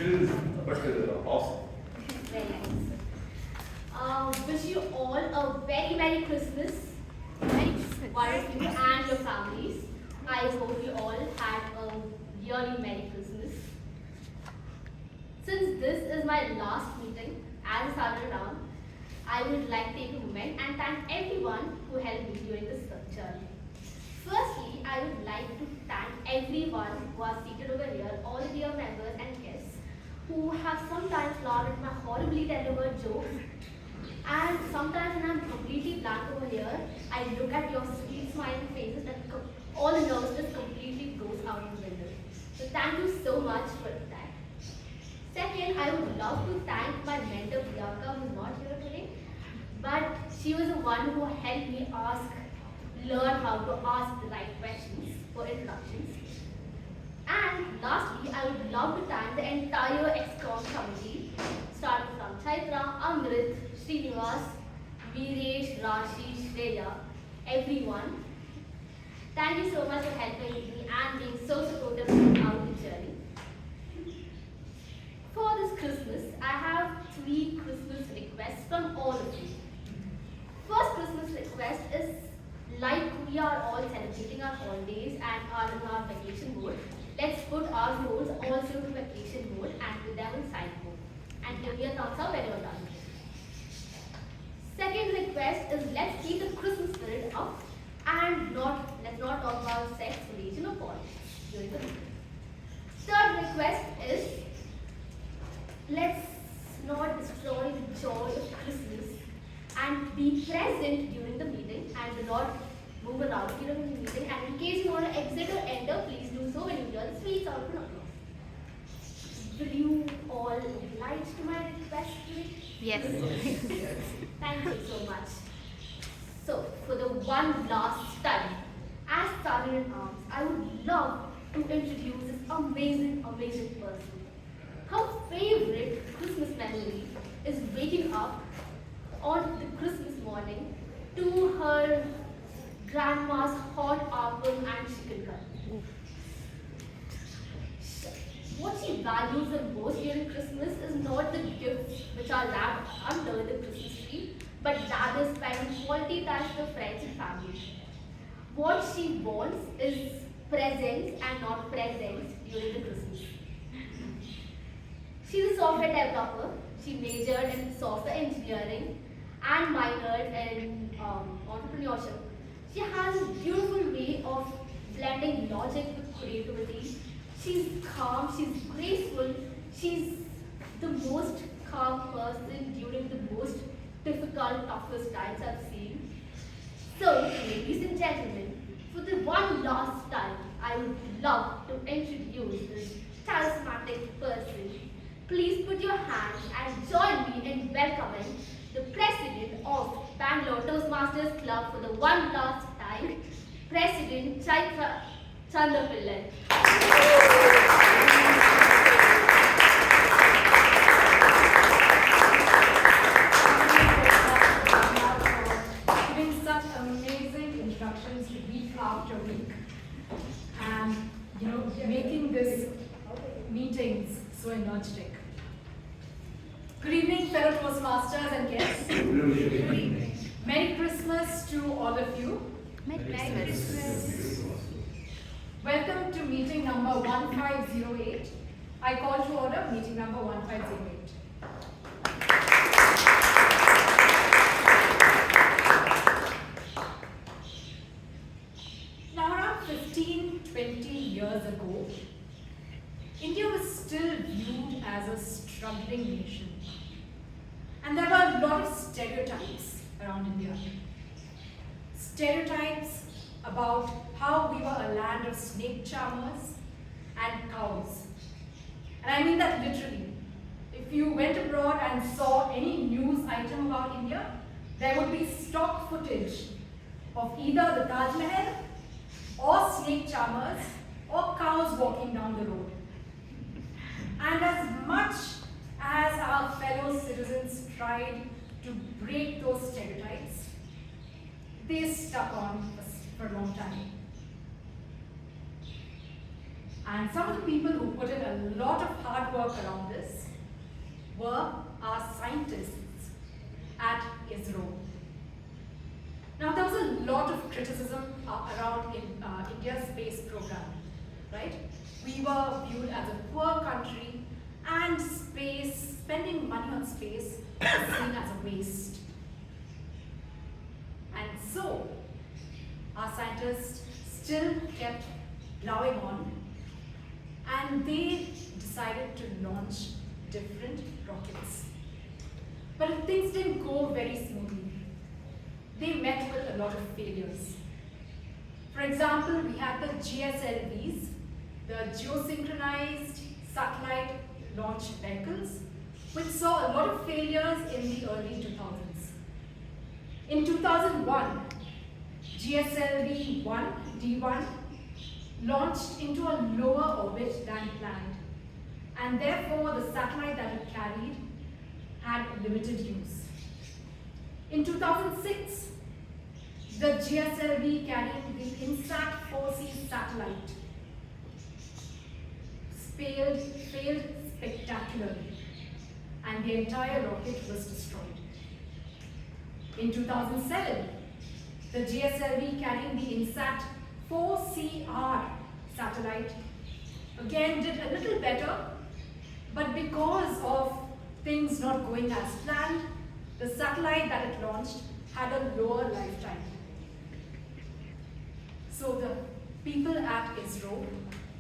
chills, but awesome. Very nice. Wish you all a very Merry Christmas. Merry Christmas. One of you and your families. I hope you all had a really Merry Christmas. Since this is my last meeting as a Sergeant Ram, I would like to take a moment and thank everyone who helped me during this journey. Firstly, I would like to thank everyone who are seated over here, all the dear members and guests who have sometimes laughed at my horribly delivered jokes. And sometimes when I'm completely blank over here, I look at your sweet smiling faces and all the nervousness completely goes out the window. So thank you so much for that. Second, I would love to thank my mentor Priyanka, who is not here today, but she was the one who helped me learn how to ask the right questions for introductions. And lastly, I would love to thank the entire ExCom committee, starting from Chaitra, Amrit, Srinivas, Viresh, Rashi, Shreya, everyone. Thank you so much for helping me and being so supportive throughout the journey. For this Christmas, I have 3 Christmas requests from all of you. First Christmas request is, like we are all celebrating our holidays and are in our vacation mode, let's put our phones also to vacation mode and put them in silent mode. And give me a thumbs up when you're done. Second request is, let's keep the Christmas spirit up and let's not talk about sex, religion or politics during the meeting. Third request is, let's not destroy the joy of Christmas and be present during the meeting and do not move around during the meeting. And in case you want to exit or enter, please do so when you hear the sweet sound of applause. Will you all oblige to my request today? Yes. Thank you so much. So, for the one last time, as Sergeant in Arms, I would love to introduce this amazing person. Her favorite Christmas memory is waking up on the Christmas morning to her grandma's hot apple and chicken curry. What she values the most during Christmas is not the gifts which are wrapped under the Christmas tree, but rather spending quality time with her friends and family. What she wants is presents and not presents during the Christmas. She's a software developer. She majored in software engineering and minored in entrepreneurship. She has a beautiful way of blending logic with creativity. She's calm, she's graceful, she's the most calm person during the most difficult, toughest times I've seen. So, ladies and gentlemen, for the one last time, I would love to introduce this charismatic person. Please put your hands and join me in welcoming the President of Bangalore Toastmasters Club for the one last time, President Chaitra Chandapillai. Giving such amazing instructions week after week, and making this meetings so energetic. Good evening, fellow Toastmasters and guests. Good evening. Merry Christmas to all of you. Merry Christmas. Welcome to meeting number 1508. I call to order meeting number 1508. Now, around 15-20 years ago, India was still viewed as a struggling nation. And there were a lot of stereotypes around India. Stereotypes about how we were a land of snake charmers and cows. And I mean that literally. If you went abroad and saw any news item about India, there would be stock footage of either the Taj Mahal, or snake charmers, or cows walking down the road. And as much as our fellow citizens tried to break those stereotypes, they stuck on for a long time. And some of the people who put in a lot of hard work around this were our scientists at ISRO. Now, there was a lot of criticism around India's space program, right? We were viewed as a poor country, and space, spending money on space, was seen as a waste. And so, our scientists still kept plowing on, and they decided to launch different rockets. But things didn't go very smoothly. They met with a lot of failures. For example, we had the GSLVs, the geosynchronized satellite launch vehicles, which saw a lot of failures in the early 2000s. In 2001, GSLV-1, D1, launched into a lower orbit than planned, and therefore the satellite that it carried had limited use. In 2006, the GSLV carrying the INSAT-4C satellite failed spectacularly, and the entire rocket was destroyed. In 2007, the GSLV carrying the INSAT-4CR satellite again did a little better, but because of things not going as planned, the satellite that it launched had a lower lifetime. So the people at ISRO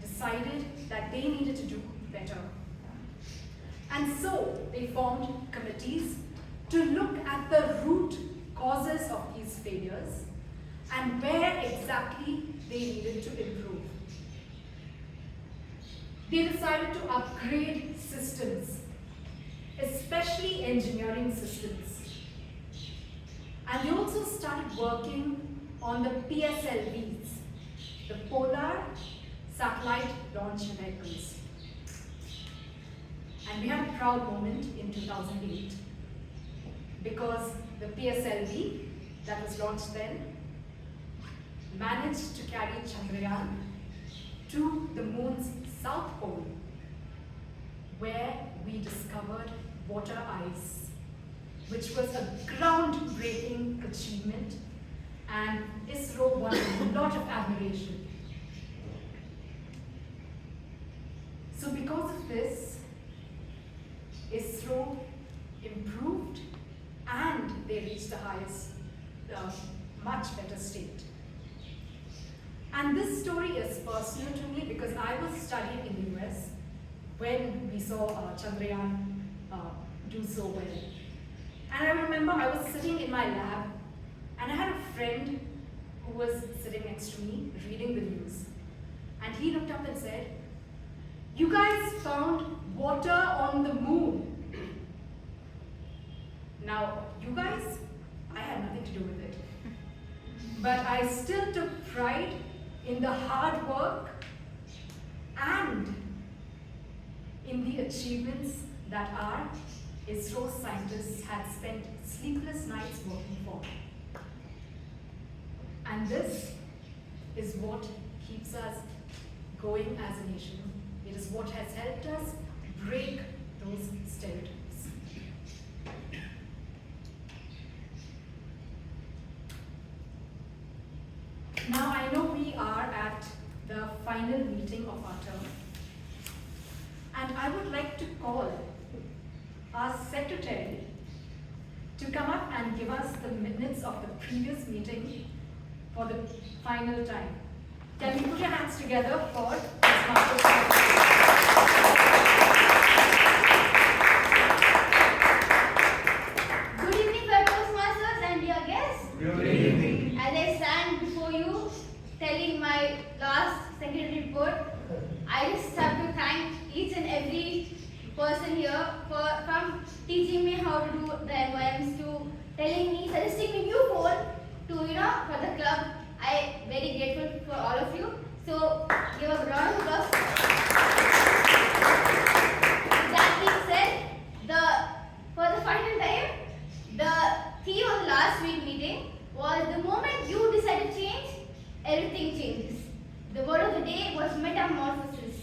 decided that they needed to do better. And so they formed committees to look at the root causes of these failures and where exactly they needed to improve. They decided to upgrade systems, especially engineering systems. And they also started working on the PSLVs, the Polar Satellite Launch Vehicles. And we had a proud moment in 2008 because the PSLV that was launched then managed to carry Chandrayaan to the moon's south pole, where we discovered water ice, which was a groundbreaking achievement, and ISRO won a lot of admiration. So because of this, ISRO improved and they reached the highest, much better state. And this story is personal to me because I was studying in the US when we saw Chandrayaan do so well. And I remember I was sitting in my lab and I had a friend who was sitting next to me reading the news. And he looked up and said, "You guys found water on the moon." Now, you guys, I had nothing to do with it. But I still took pride in the hard work and in the achievements that our ISRO scientists had spent sleepless nights working for. And this is what keeps us going as a nation. It is what has helped us break those stereotypes. Now I know we are at the final meeting of our term, and I would like to call our secretary to come up and give us the minutes of the previous meeting for the final time. Can we put your hands together for Toastmasters? Good evening, fellow Toastmasters and dear guests. Good evening. As I stand before you, telling my last secretary report, I just have to thank each and every person here from teaching me how to do the environments to telling me, suggesting me new code to for the club. I am very grateful for all of you. So give a round of applause. That being said, for the final time, the theme of the last week meeting was the moment you decide to change, everything changes. The word of the day was metamorphosis.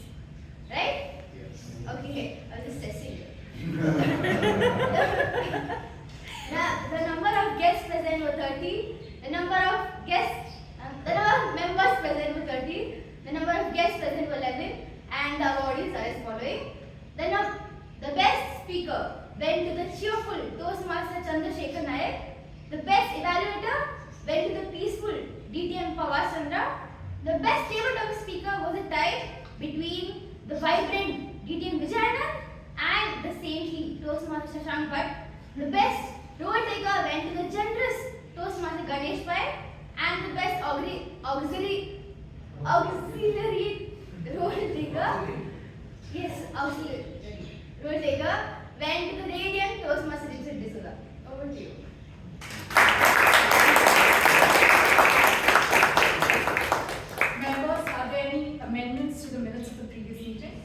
speaker went to the cheerful Toastmaster Chandrasekhar. The best evaluator went to the peaceful DTM Pawar Chandra. The best table talk speaker was a tie between the vibrant DTM Vijayan and the saintly Toastmaster Bhatt. The best role taker went to the generous Toastmaster Ganesh Pai, and the best auxiliary role taker, auxiliary role taker went to the radiant Toastmaster D'Souza. Over to you. Members, are there any amendments to the minutes of the previous meeting?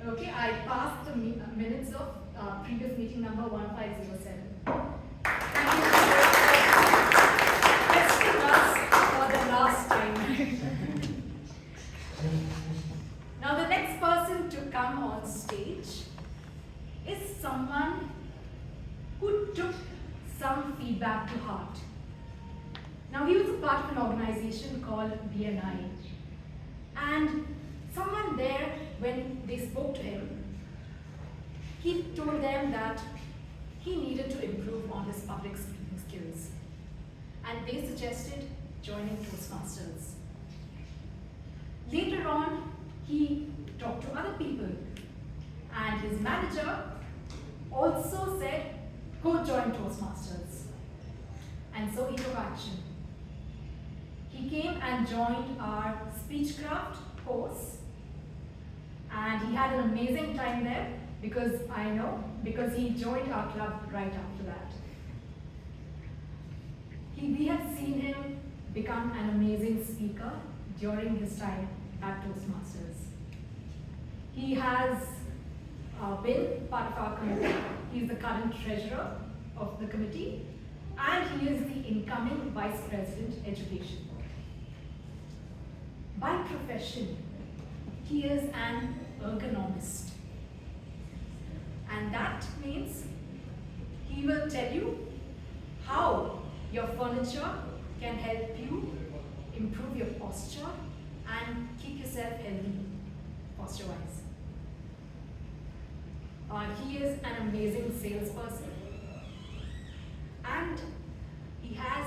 Okay, I passed the minutes of previous meeting number 1507. Thank you for testing us for the last time. Now the next person to come on stage is someone who took some feedback to heart. Now he was a part of an organization called BNI, and someone there, when they spoke to him, he told them that he needed to improve on his public speaking skills, and they suggested joining Toastmasters. Later on, he talked to other people, and his manager also said, go join Toastmasters. And so he took action. He came and joined our speechcraft course, and he had an amazing time there, because he joined our club right after that. We have seen him become an amazing speaker during his time at Toastmasters. He has been part of our committee. He is the current treasurer of the committee, and he is the incoming Vice President Education. By profession, he is an ergonomist. And that means he will tell you how your furniture can help you improve your posture and keep yourself healthy posture-wise. He is an amazing salesperson, and he has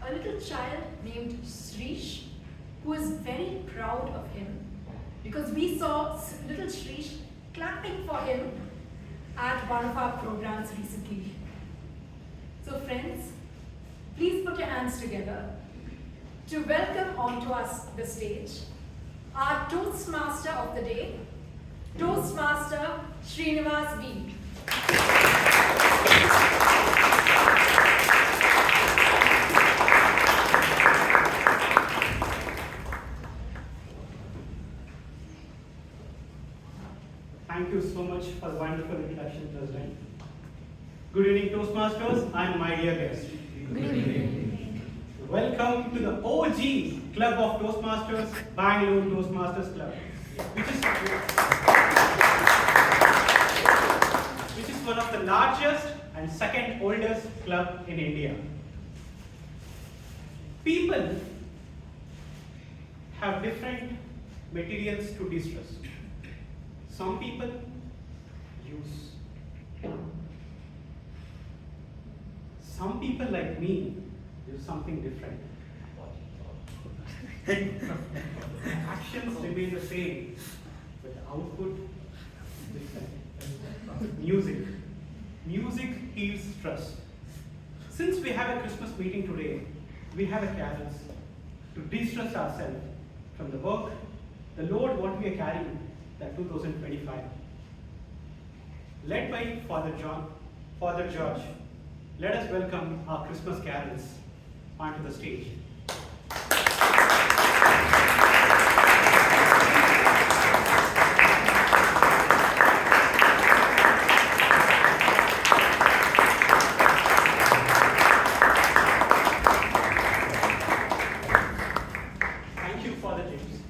a little child named Shrish, who is very proud of him, because we saw little Shrish clapping for him at one of our programs recently. So friends, please put your hands together to welcome onto the stage our Toastmaster of the day, Toastmaster Srinivas V. Thank you so much for the wonderful introduction, President. Good evening, Toastmasters and my dear guests. Good evening. Welcome to the OG Club of Toastmasters, Bangalore Toastmasters Club, which is one of the largest and second oldest club in India. People have different materials to de-stress. Some people use. Some people like me use something different. Actions remain the same, but the output is different. Music. Music heals stress. Since we have a Christmas meeting today, we have a carols to de-stress ourselves from the work, the load what we are carrying, that 2025. Led by Father George, let us welcome our Christmas carols onto the stage. Thank you, Father James.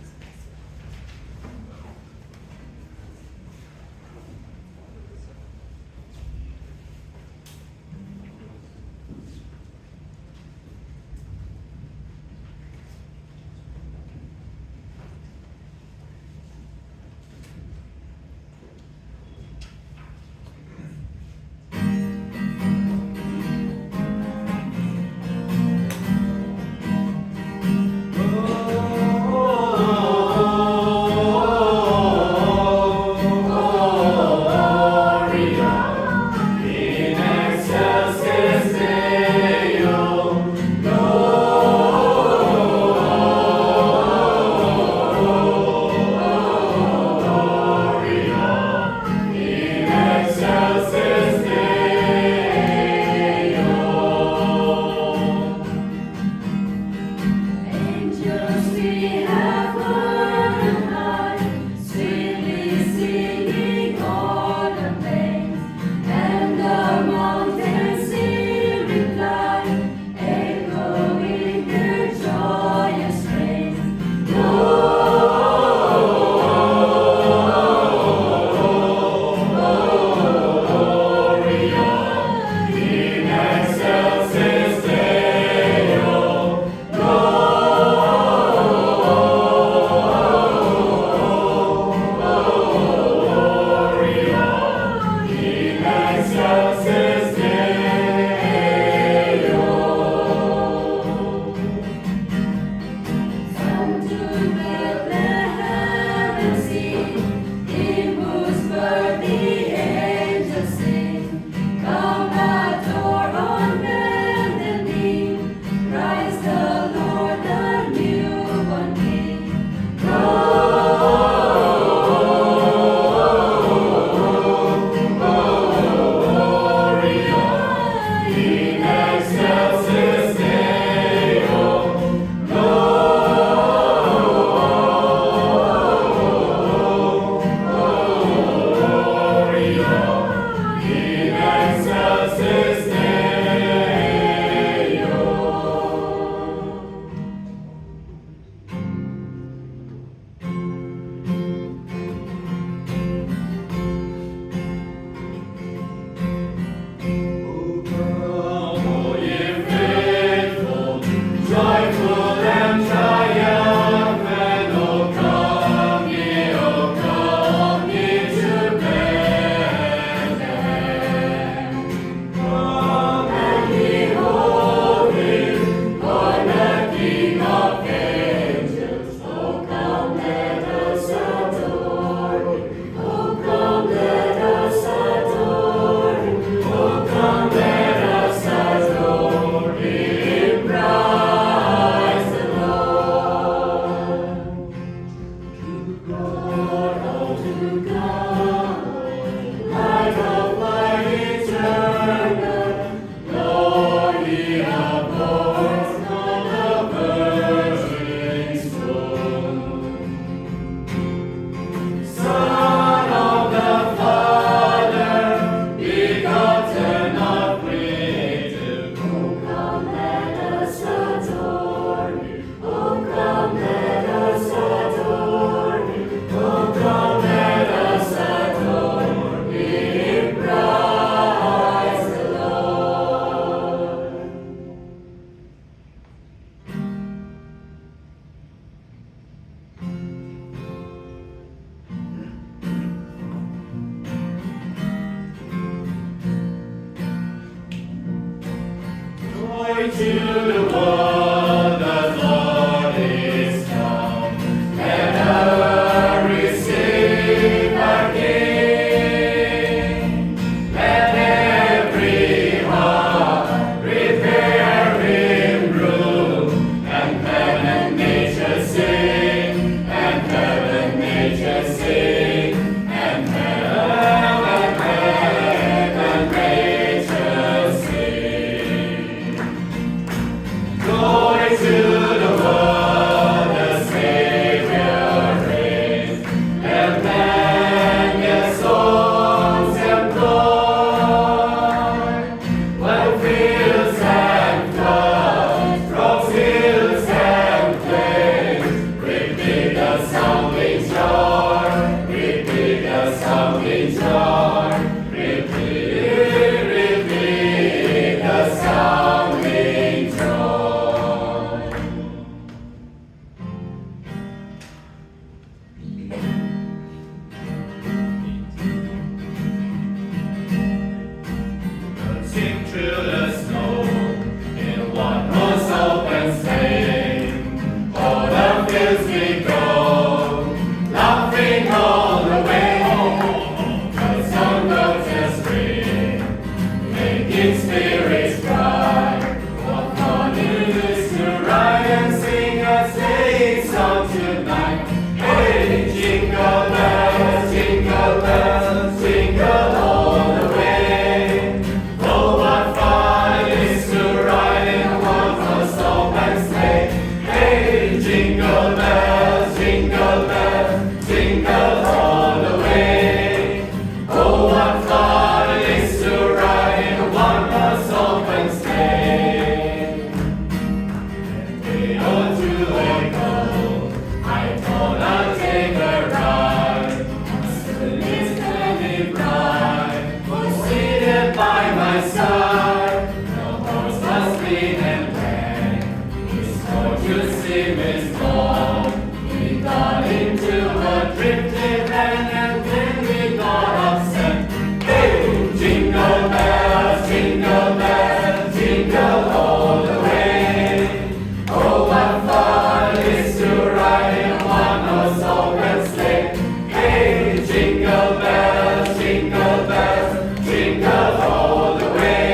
Jingle bells, jingle all the way.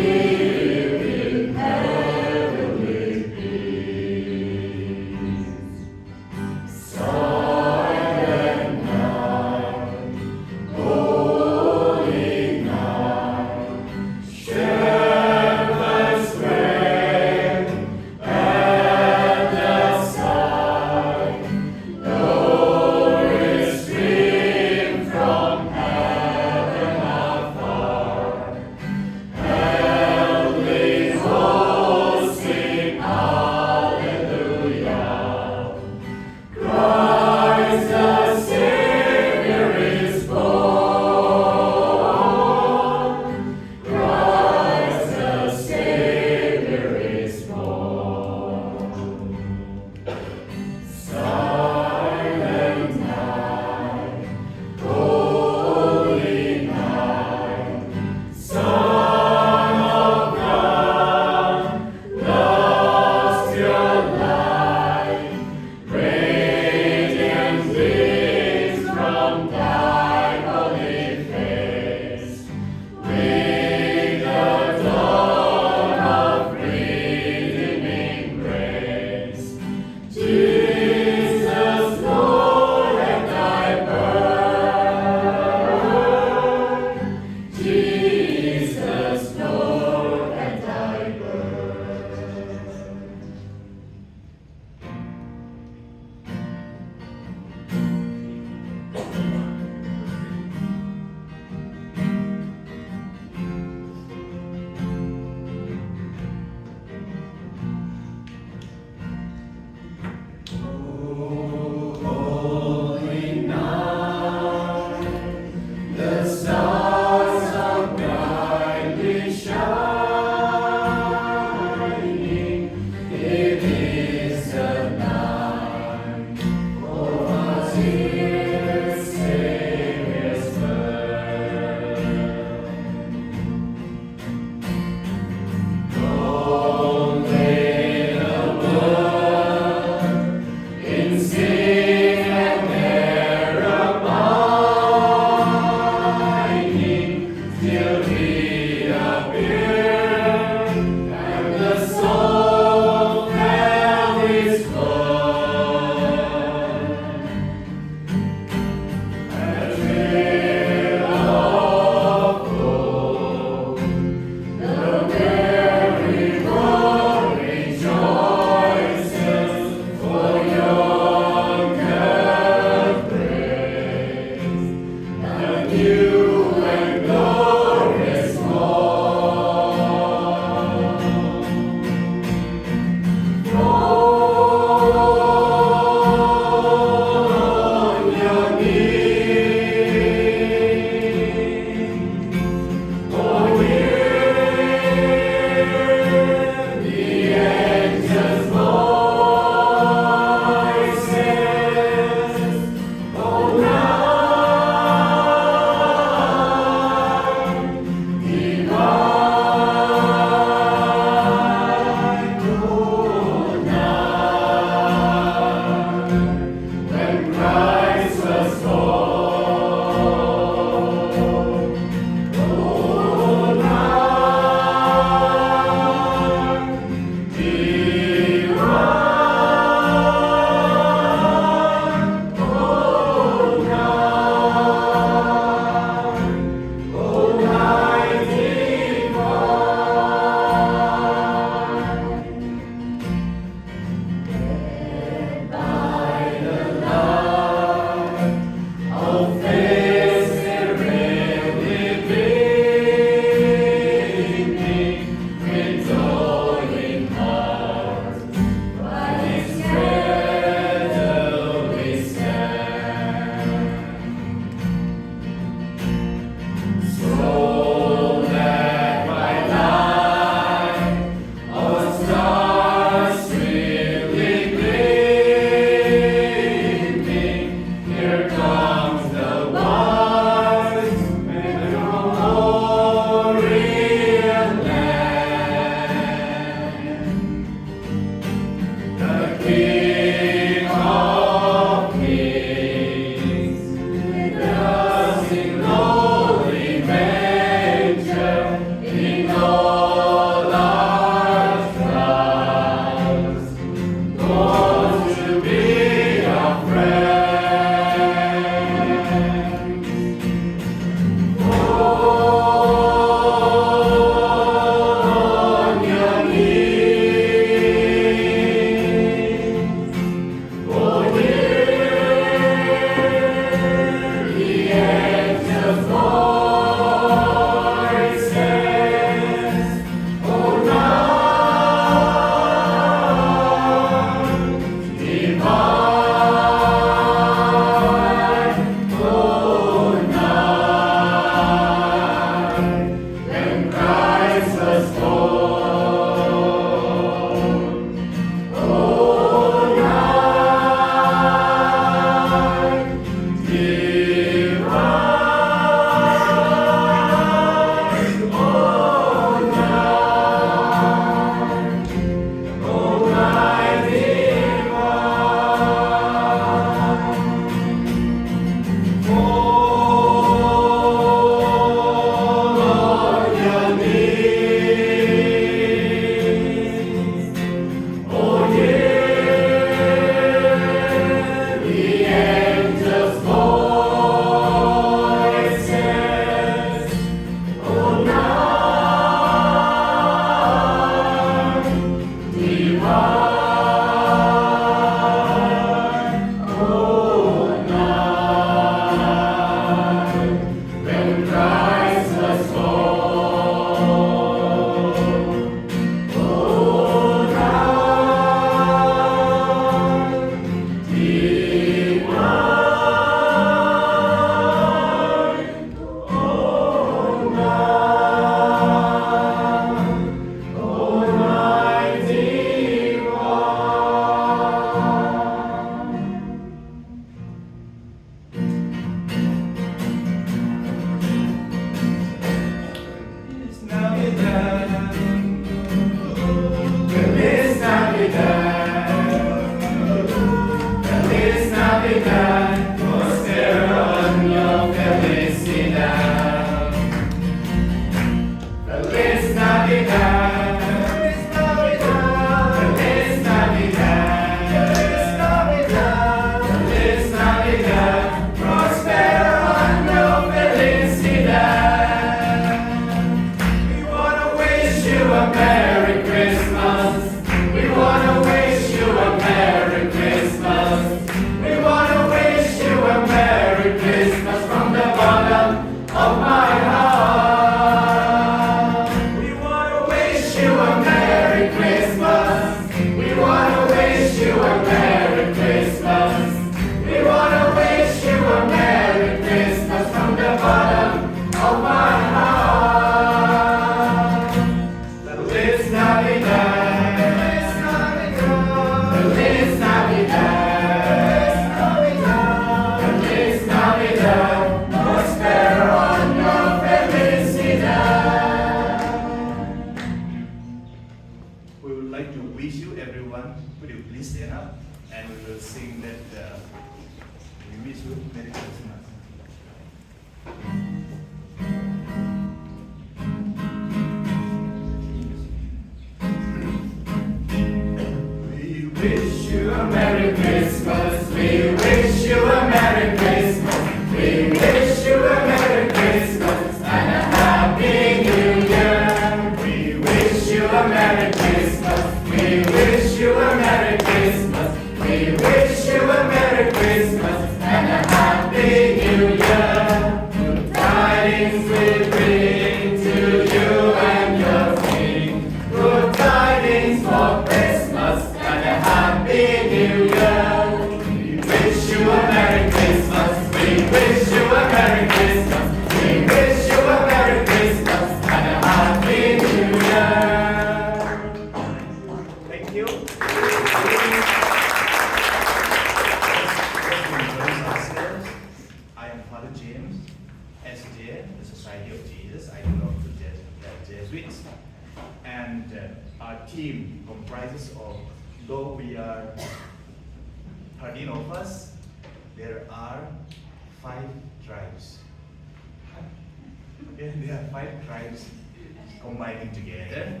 Combining together.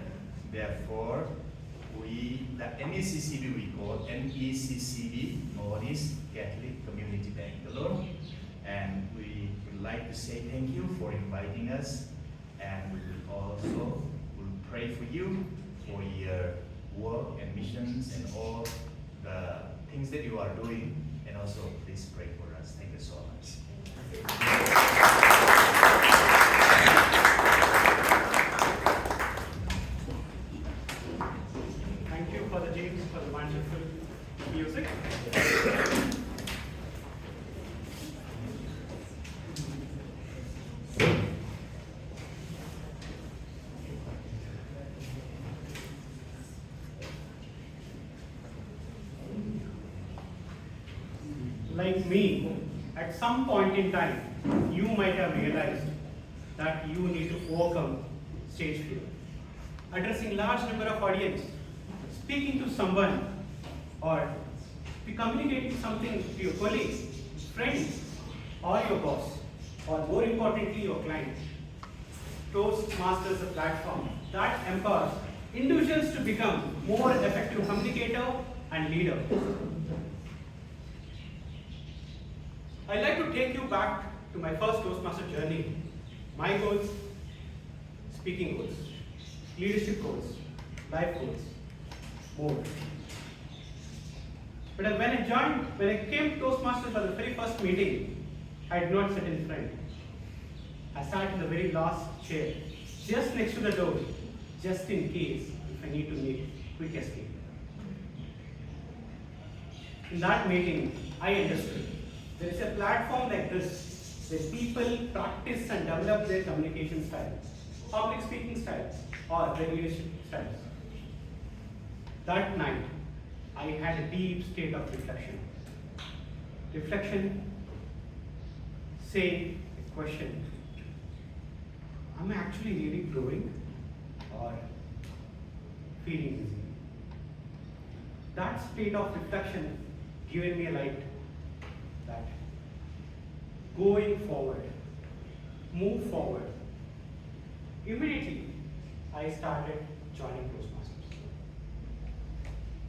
Therefore, the NECCB we call NECCB, Manish Catholic Community Bangalore, and we would like to say thank you for inviting us, and we will pray for you for your work and missions and all the things that you are doing, and also please pray for us. Thank you so much. Music. Like me, at some point in time, you might have realized that you need to overcome stage fear. Addressing large number of audience, speaking to someone, or be communicating something to your colleagues, friends, or your boss, or more importantly, your client. Toastmasters is a platform that empowers individuals to become more effective communicator and leader. I'd like to take you back to my first Toastmaster journey. My goals, speaking goals, leadership goals, life goals. mode. But when I came to Toastmasters for the very first meeting, I did not sit in front. I sat in the very last chair, just next to the door, just in case if I need to make quick escape. In that meeting, I understood there is a platform like this where people practice and develop their communication style, public speaking styles, or their leadership styles. That night, I had a deep state of reflection. Reflection, saying a question, am I actually really growing or feeling dizzy? That state of reflection given me a light that going forward, move forward. Immediately, I started joining Toastmasters.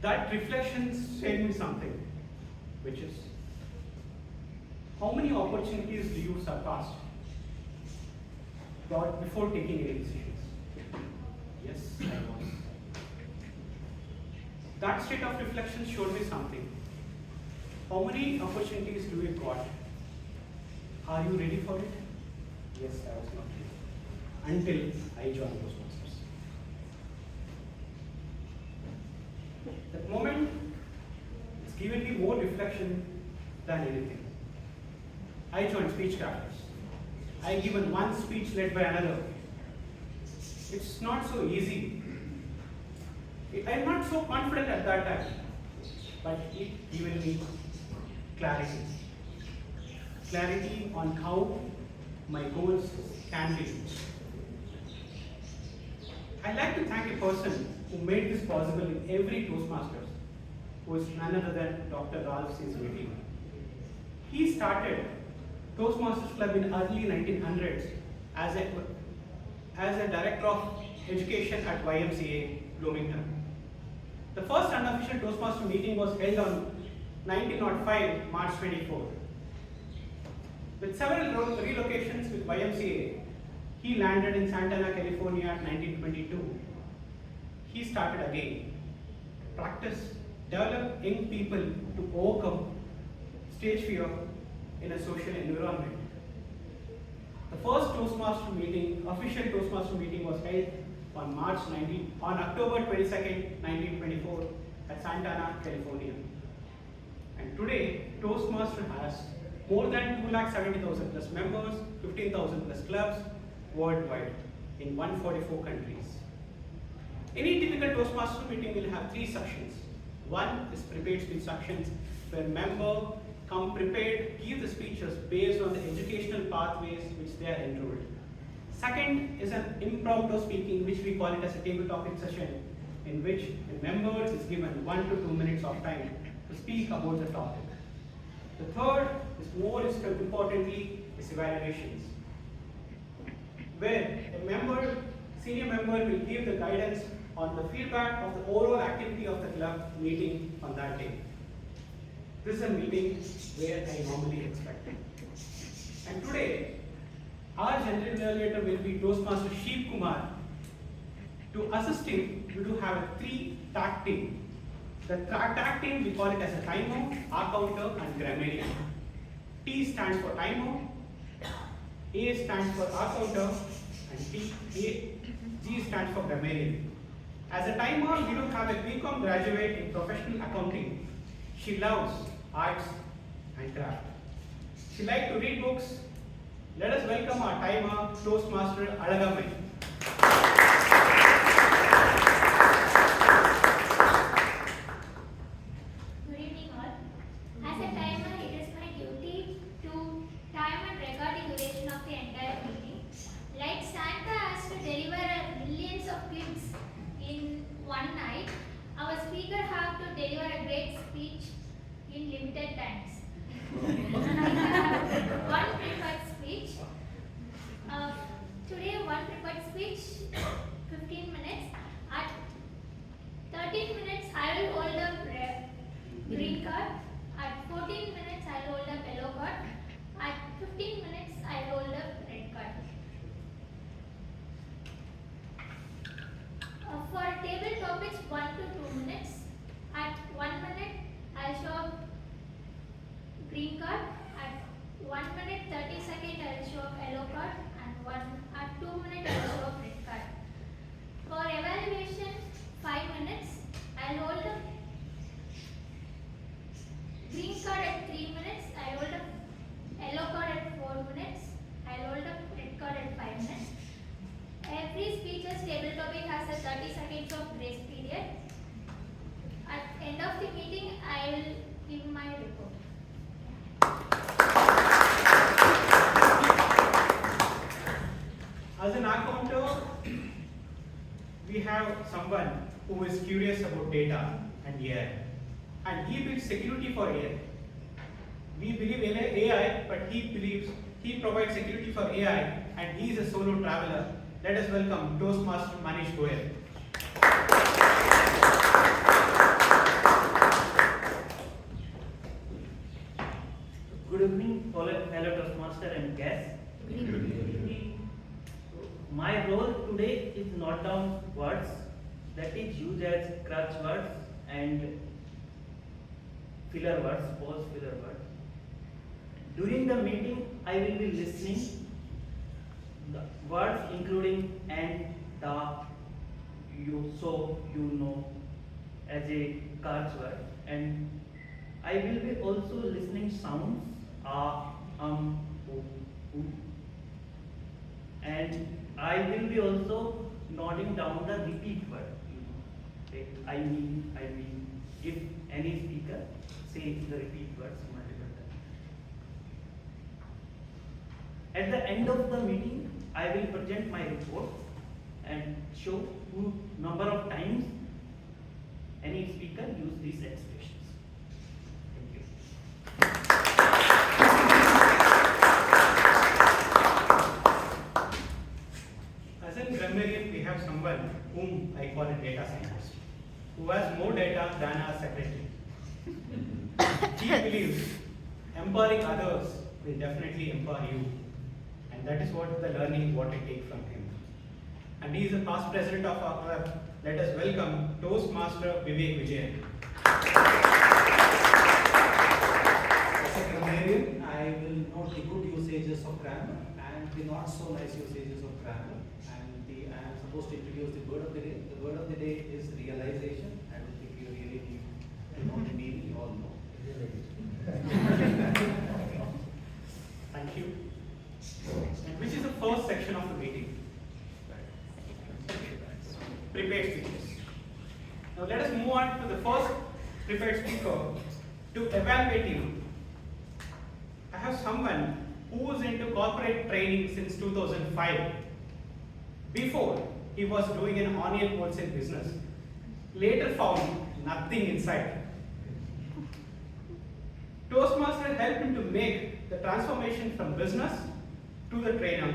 That reflection said me something, which is, how many opportunities do you surpass before taking any decisions? Yes, I was. That state of reflection showed me something. How many opportunities do you got? Are you ready for it? Yes, I was not ready until I joined Toastmasters. That moment, it's given me more reflection than anything. I joined speech crafters. I given one speech led by another. It's not so easy. I'm not so confident at that time, but it given me clarity. Clarity on how my goals can be reached. I'd like to thank a person who made this possible in every Toastmasters, who is none other than Dr. Ralph C. Meeting. He started Toastmasters Club in early 1900s as a director of education at YMCA, Bloomington. The first unofficial Toastmaster meeting was held on 1905, March 24. With several relocations with YMCA, he landed in Santa Ana, California at 1922. He started again. Practice, develop young people to overcome stage fear in a social environment. The first Toastmaster meeting, official Toastmaster meeting, was held on October 22nd, 1924 at Santa Ana, California. And today, Toastmaster has more than 270,000 plus members, 15,000 plus clubs worldwide in 144 countries. Any typical Toastmaster meeting will have 3 sections. One is prepared speech sections, where members come prepared, give the speeches based on the educational pathways which they are enrolled. Second is an impromptu speaking, which we call it as a table topic session, in which a member is given 1 to 2 minutes of time to speak about the topic. The third is more importantly is evaluations, where a senior member will give the guidance on the feedback of the overall activity of the club meeting on that day. This is a meeting where I normally expect. And today, our general evaluator will be Toastmaster Sheeb Kumar. To assist him, we do have a 3-tag team. The tag team, we call it as a timer, R-counter, and grammarian. T stands for timer, A stands for R-counter, and G stands for grammarian. As a timer, we do have a BCom graduate in professional accounting. She loves arts and craft. She likes to read books. Let us welcome our timer, Toastmaster Alagammai. Good evening all. As a timer, it is my duty to time and record the duration of the entire meeting. Like Santa has to deliver millions of gifts in one night, our speaker have to deliver a great speech in limited times. I have one prepared speech. Today, one prepared speech, 15 minutes. At 13 minutes, I will hold a green card. At 14 minutes, I will hold a yellow card. At 15 minutes, I will hold a red card. For table topics, 1 to 2 minutes. give my report. As an accountant, we have someone who is curious about data and AI, and he builds security for AI. We believe in AI, but he believes he provides security for AI, and he is a solo traveler. Let us welcome Toastmaster Manish Goyal. Good evening, fellow Toastmaster and guests. My role today is note down words that is used as crutch words and filler words, pause filler words. During the meeting, I will be listening the words including and, the, you, so, you know as a crutch word, and I will be also listening sounds o, u, and I will be also noting down the repeat word. Like I mean, if any speaker says the repeat words multiple times. At the end of the meeting, I will present my report and show number of times any speaker use these expressions. Thank you. As in grammarian, we have someone whom I call a data scientist, who has more data than our secretary. He believes empowering others will definitely empower you, and that is what the learning what I take from him. And he is a past president of our club. Let us welcome Toastmaster Vivek Vijayan. As a grammarian, I will note the good usages of grammar and the not so nice usages of grammar. And I am supposed to introduce the word of the day. The word of the day is realization. I don't think you really need to know the meaning, you all know. Thank you. And which is the first section of the meeting? Prepared speakers. Now let us move on to the first prepared speaker to evaluate you. I have someone who is into corporate training since 2005. Before, he was doing an onion wholesale business. Later found nothing inside. Toastmaster helped him to make the transformation from business to the trainer.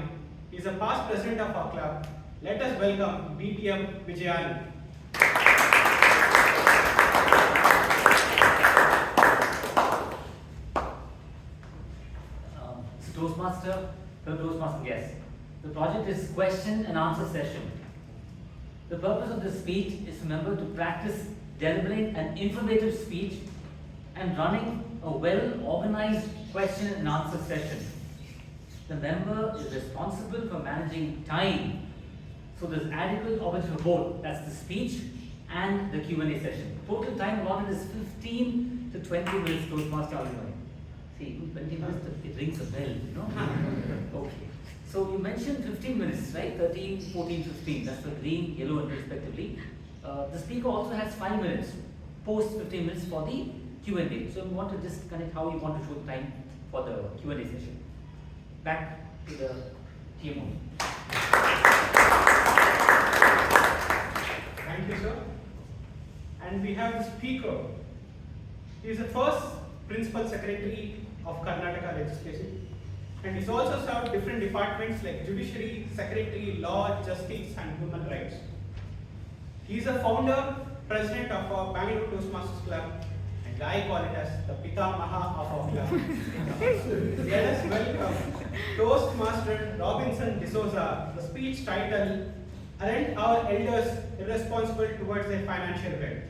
He is a past president of our club. Let us welcome PM Vijayan. Toastmaster, fellow Toastmaster guests. The project is question and answer session. The purpose of this speech is to remember to practice delivering an informative speech and running a well-organized question and answer session. The member is responsible for managing time, so there's adequate opportunity for both. That's the speech and the Q&A session. Total time allotted is 15 to 20 minutes, Toastmaster Alagammai. See, 20 minutes, it rings a bell, you know? Okay. So you mentioned 15 minutes, right? 13, 14, 15. That's the green, yellow, and respectively. The speaker also has 5 minutes, post 15 minutes for the Q&A. So we want to just connect how you want to show the time for the Q&A session. Back to the TMO. Thank you, sir. And we have the speaker. He is the first principal secretary of Karnataka legislation, and he's also served different departments like judiciary, secretary, law, justice, and human rights. He is a founder, president of our Bangalore Toastmasters Club, and I call it as the Pitamaha of our club. Let us welcome Toastmaster Robinson D'Souza. The speech title, Aren't Our Elders Irresponsible Towards Their Financial Wealth?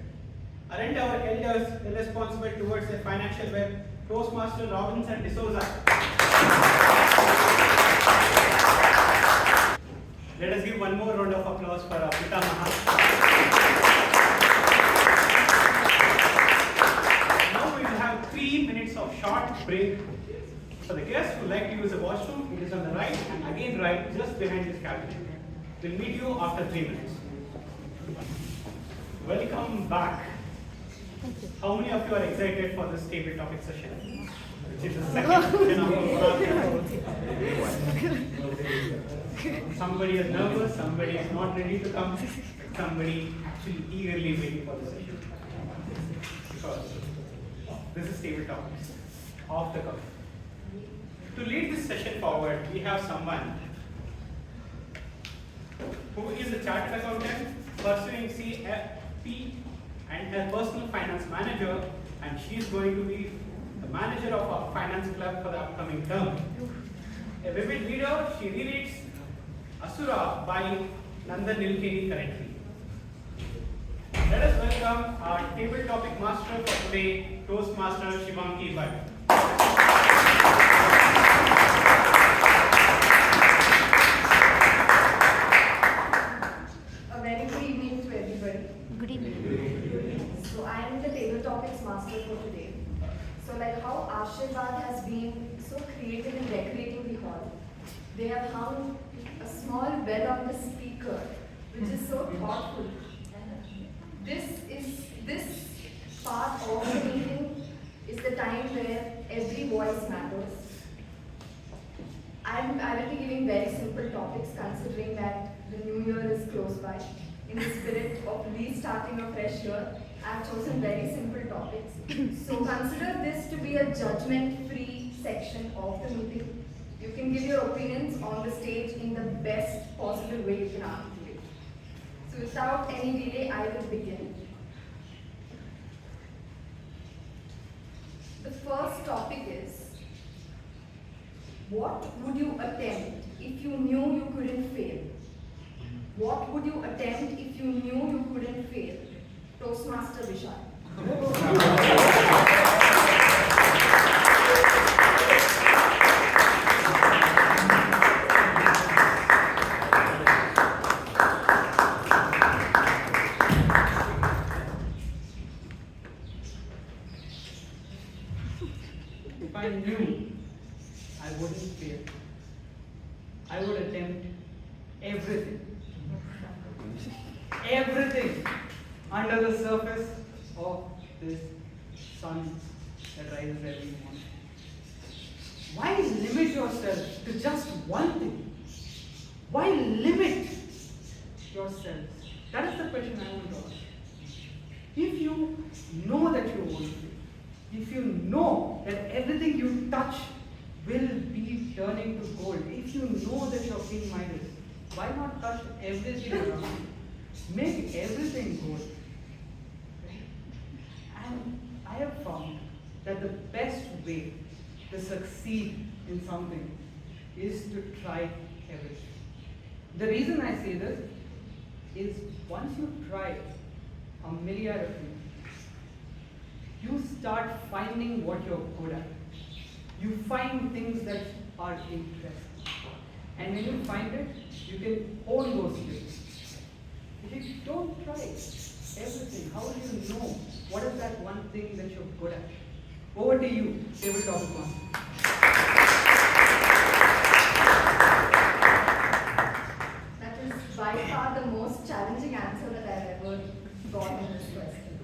Aren't our elders irresponsible towards their financial wealth? Toastmaster Robinson D'Souza. Let us give one more round of applause for our Pitamaha. Now we will have 3 minutes of short break. For the guests who like to use the washroom, it is on the right and again right, just behind this cabinet. We'll meet you after 3 minutes. Welcome back. How many of you are excited for this table topic session? Which is the second session of our Somebody is nervous, somebody is not ready to come, somebody actually eagerly waiting for the session. Because this is table topics, off the cuff. To lead this session forward, we have someone who is a chartered accountant pursuing CFP and her personal finance manager, and she is going to be the manager of our finance club for the upcoming term. A vivid leader, she rereads Asura by Nandan Nilekani currently. Let us welcome our table topic master for today, Toastmaster Shivangi Bhatt. A very good evening to everybody. Good evening. So I am the table topics master for today. So like how Ashirvad has been so creative in decorating the hall, they have hung a small bell on the speaker, which is so thoughtful. This part of the meeting is the time where every voice matters. I will be giving very simple topics considering that the new year is close by. In the spirit of restarting a fresh year, I have chosen very simple topics. So consider this to be a judgment-free section of the meeting. You can give your opinions on the stage in the best possible way you can articulate. So without any delay, I will begin. The first topic is, what would you attempt if you knew you couldn't fail? What would you attempt if you knew you couldn't fail? Toastmaster Vijay. If I knew I wouldn't fail, I would attempt everything. Everything under the surface of this sun that rises every morning. Why limit yourself to just one thing? Why limit yourself? That is the question I want to ask. If you know that you won't fail, if you know that everything you touch will be turning to gold, if you know that you're being minded, why not touch everything around you? Make everything gold. And I have found that the best way to succeed in something is to try everything. The reason I say this is once you try a myriad of things, you start finding what you're good at. You find things that are interesting. And when you find it, you can own those skills. If you don't try everything, how do you know what is that one thing that you're good at? Over to you, table topic master. That is by far the most challenging answer that I've ever got in this question.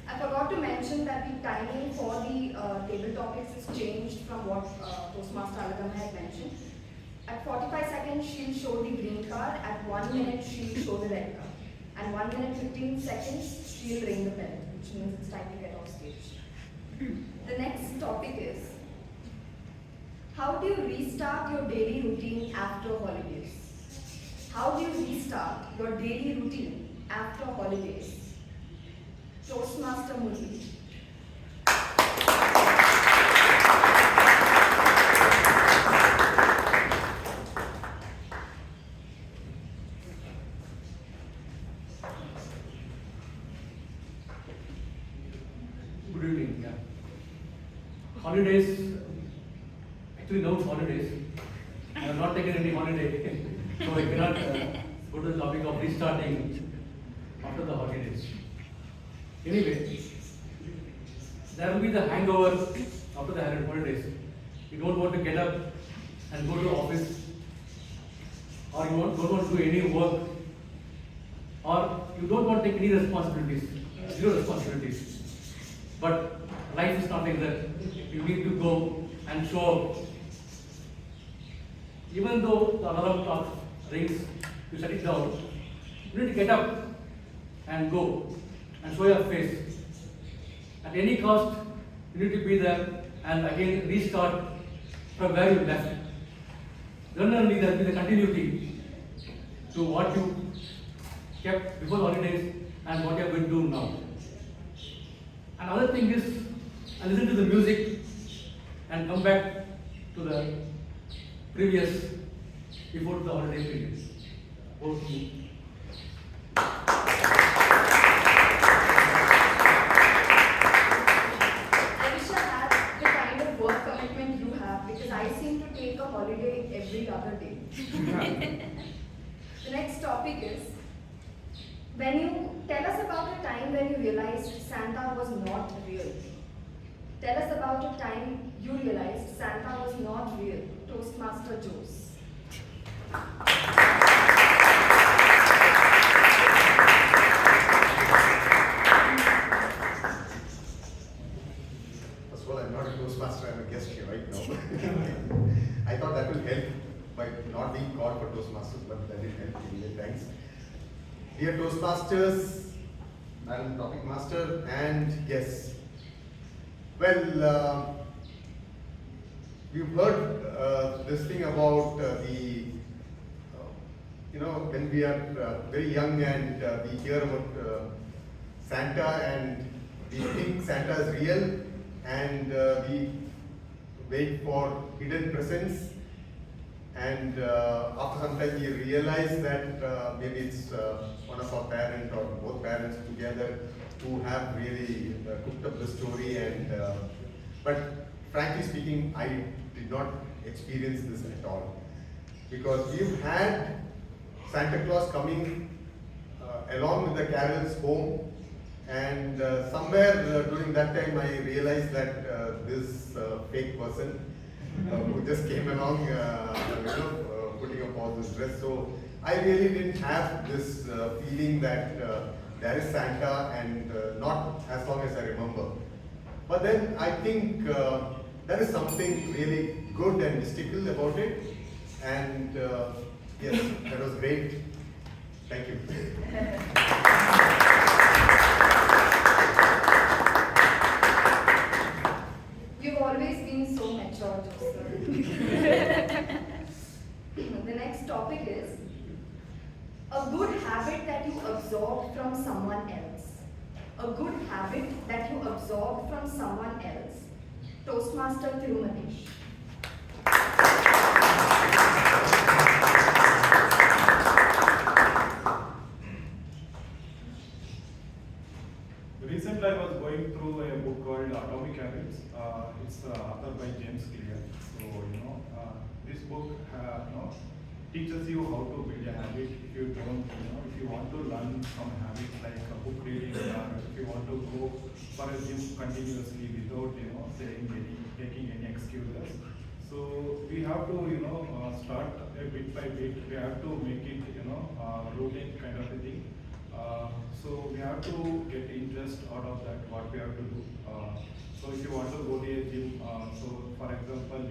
I forgot to mention that the timing for the table topics is changed from what Toastmaster Alagammai had mentioned. At 45 seconds, she'll show the green card. At 1 minute, she'll show the red card. And 1 minute 15 seconds, she'll ring the bell, which means it's time to get off stage. The next topic is, how do you restart your daily routine after holidays? How do you restart your daily routine after holidays? Toastmaster Murli. Good evening. Holidays, actually no holidays. I have not taken any holiday, so I cannot go to the topic of restarting after the holidays. Anyway, there will be the hangover after the holidays. You don't want to get up and go to office, or you don't want to do any work, or you don't want to take any responsibilities, zero responsibilities. But life is not like that. You need to go and show up. Even though the alarm clock rings, you shut it down. You need to get up and go and show your face. At any cost, you need to be there and again restart from where you left. Generally, there will be the continuity to what you kept before the holidays and what you are going to do now. Another thing is, I listen to the music and come back to the previous, before the holiday period. Over to you. I wish I had the kind of work commitment you have because I seem to take a holiday every other day. The next topic is, when you tell us about a time when you realized Santa was not real. Tell us about a time you realized Santa was not real. Toastmaster Jose. First of all, I'm not a Toastmaster, I'm a guest here right now. I thought that will help by not being called for Toastmasters, but that did help. Anyway, thanks. Dear Toastmasters, Madam Topic Master, and guests. Well, we've heard this thing about when we are very young and we hear about Santa and we think Santa is real and we wait for hidden presents, and after some time we realize that maybe it's one of our parents or both parents together who have really cooked up the story, and but frankly speaking, I did not experience this at all, because we've had Santa Claus coming along with the carols home, and somewhere during that time I realized that this fake person who just came along, putting up all this dress. So I really didn't have this feeling that there is Santa, and not as long as I remember. But then I think there is something really good and mystical about it, and yes, that was great. Thank you. You've always been so mature, Joseph. The next topic is a good habit that you absorbed from someone else. A good habit that you absorbed from someone else. Toastmaster Manish. Recently, I was going through a book called Atomic Habits. It's authored by James Clear. So, this book teaches you how to build a habit. If you don't, if you want to learn some habit like book reading, or if you want to go for a gym continuously without, taking any excuses. So we have to, start a bit by bit. We have to make it, routine kind of a thing. So we have to get interest out of that, what we have to do. So if you want to go to a gym, so for example,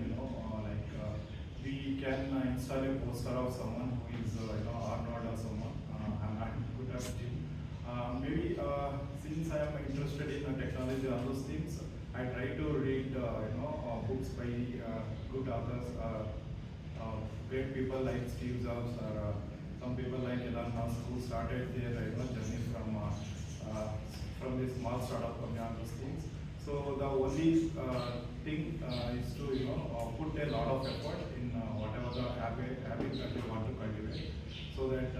we can install a poster of someone who is, Arnold or someone, and I'm good at gym. Maybe since I am interested in technology and those things, I try to read, books by good authors, great people like Steve Jobs, or some people like Elon Musk, who started their journey from this small startup company and those things. So the only thing is to put a lot of effort in whatever the habit that you want to cultivate, so that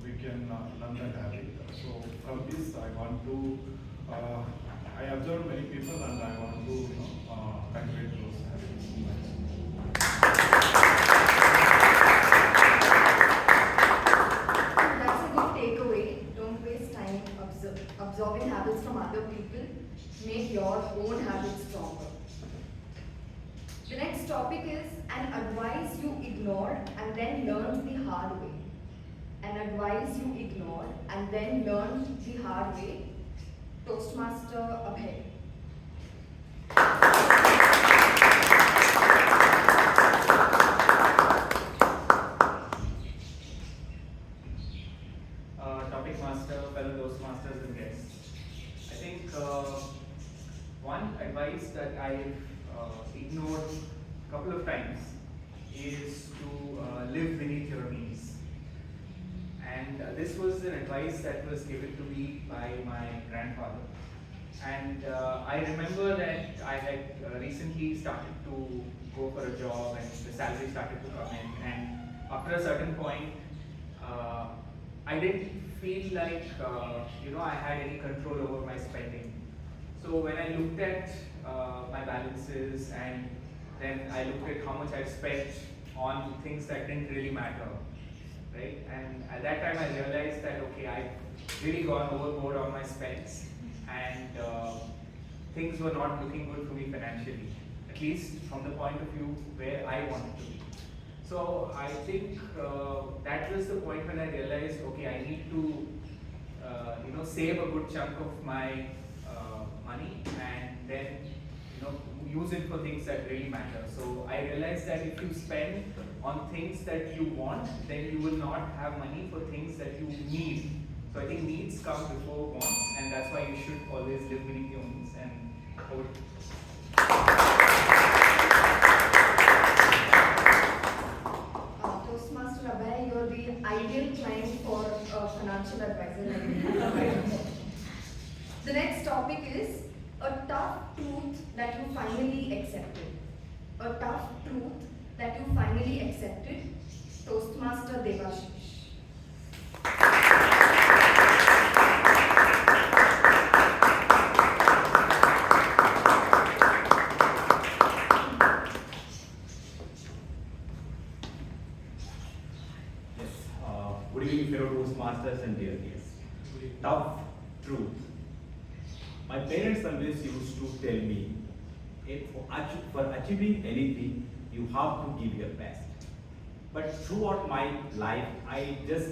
we can learn that habit. So from this, I want to I observe many people, and I want to cultivate those habits in my That's a good takeaway. Don't waste time absorbing habits from other people. Make your own habits stronger. The next topic is an advice you ignored and then learned the hard way. An advice you ignored and then learned the hard way. Toastmaster Abhay. advice that I've ignored a couple of times is to live beneath your means. And this was an advice that was given to me by my grandfather. And I remember that I had recently started to go for a job and the salary started to come in. And after a certain point, I didn't feel like I had any control over my spending. So when I looked at my balances and then I looked at how much I spent on things that didn't really matter, right? And at that time I realized that okay, I've really gone overboard on my spends and things were not looking good for me financially, at least from the point of view where I wanted to be. So I think that was the point when I realized, okay, I need to save a good chunk of my money and then use it for things that really matter. So I realized that if you spend on things that you want, then you will not have money for things that you need. So I think needs come before wants, and that's why you should always live beneath your means. And Toastmaster Abhay, you're the ideal client for a financial advisor. The next topic is a tough truth that you finally accepted. A tough truth that you finally accepted. Toastmaster Devashish. Good evening, fellow Toastmasters and dear guests. Tough truth. My parents always used to tell me, for achieving anything, you have to give your best. But throughout my life, I just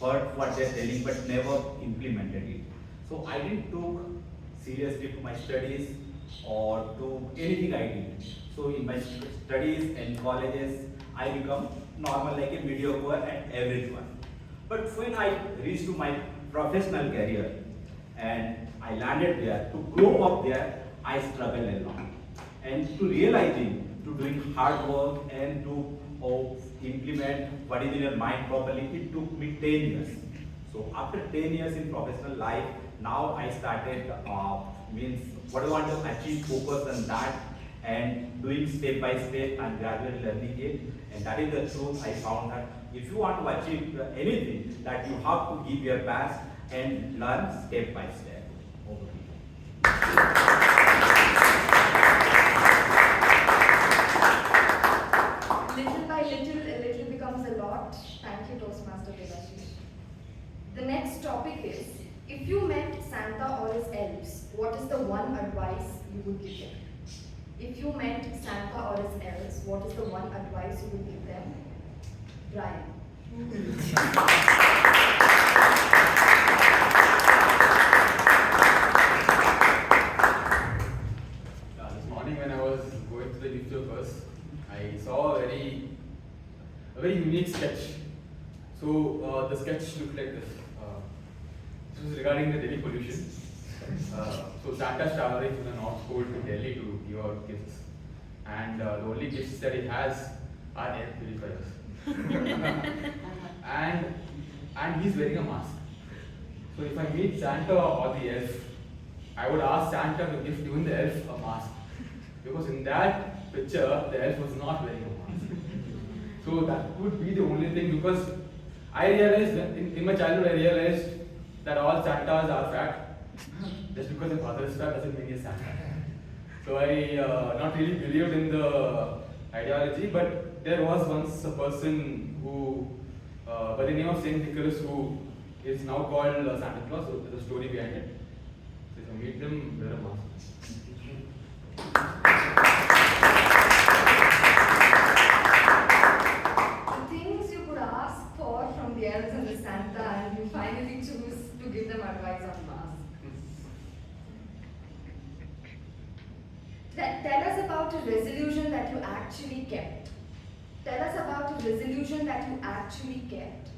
heard what they're telling, but never implemented it. So I didn't took seriously to my studies or to anything I did. So in my studies and colleges, I become normal, like a mediocre and average one. But when I reached to my professional career and I landed there, to grow up there, I struggled a lot. And to realizing, to doing hard work and to implement what is in your mind properly, it took me 10 years. So after 10 years in professional life, now I started, what I want to achieve, focus on that and doing step by step and gradually learning it. And that is the truth I found that if you want to achieve anything, that you have to give your best and learn step by step. Over to you. Little by little, a little becomes a lot. Thank you, Toastmaster Devashish. The next topic is, if you met Santa or his elves, what is the one advice you would give them? If you met Santa or his elves, what is the one advice you would give them? Brian. This morning when I was going through the newspapers, I saw a very unique sketch. So the sketch looked like this. This was regarding the Delhi pollution. So Santa's traveling from the North Pole to Delhi to give out gifts. And the only gifts that he has are air purifiers. and he's wearing a mask. So if I meet Santa or the elf, I would ask Santa to give even the elf a mask. Because in that picture, the elf was not wearing a mask. So that would be the only thing, because I realized, in my childhood I realized that all Santas are fat. Just because the father is fat doesn't mean he's Santa. So I not really believed in the ideology, but there was once a person who, by the name of Saint Nicholas, who is now called Santa Claus. So there's a story behind it. So if you meet them, wear a mask. The things you could ask for from the elves and the Santa, and you finally choose to give them advice on masks. Tell us about a resolution that you actually kept. Tell us about a resolution that you actually kept.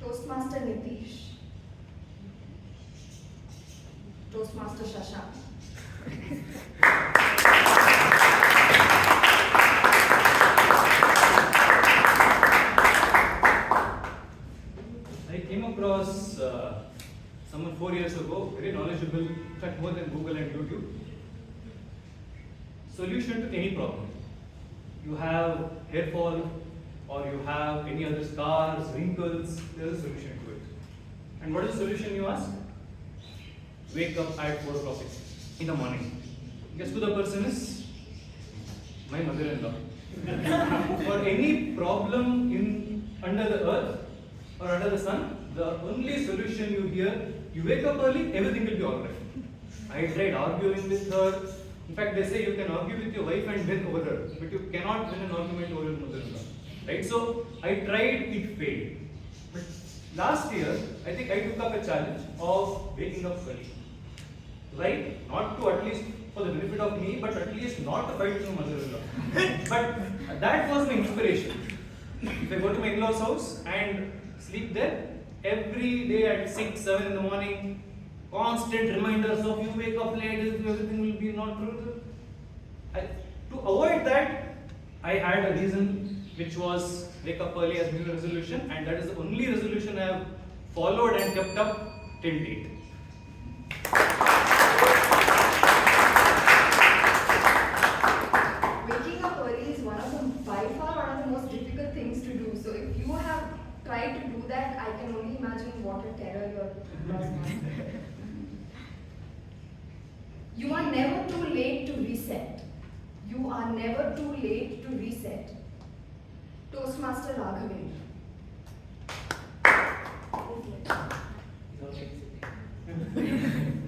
Toastmaster Nitish. Toastmaster Shashank. I came across someone 4 years ago, very knowledgeable, in fact more than Google and YouTube. Solution to any problem. You have hair fall or you have any other scars, wrinkles, there is a solution to it. And what is the solution, you ask? Wake up at 4 o'clock in the morning. Guess who the person is? My mother-in-law. For any problem under the earth or under the sun, the only solution you hear, you wake up early, everything will be alright. I tried arguing with her. In fact, they say you can argue with your wife and win over her, but you cannot win an argument over your mother-in-law. Right? So I tried, it failed. But last year, I think I took up a challenge of waking up early. Right? Not to at least for the benefit of me, but at least not to fight with my mother-in-law. But that was my inspiration. If I go to my in-law's house and sleep there, every day at 6, 7 in the morning, constant reminders of you wake up late, everything will be not true. To avoid that, I had a reason which was wake up early as New resolution, and that is the only resolution I have followed and kept up till date. Waking up early is by far one of the most difficult things to do. So if you have tried to do that, I can only imagine what a terror your in-laws must be. You are never too late to reset. You are never too late to reset. Toastmaster Raghavendra.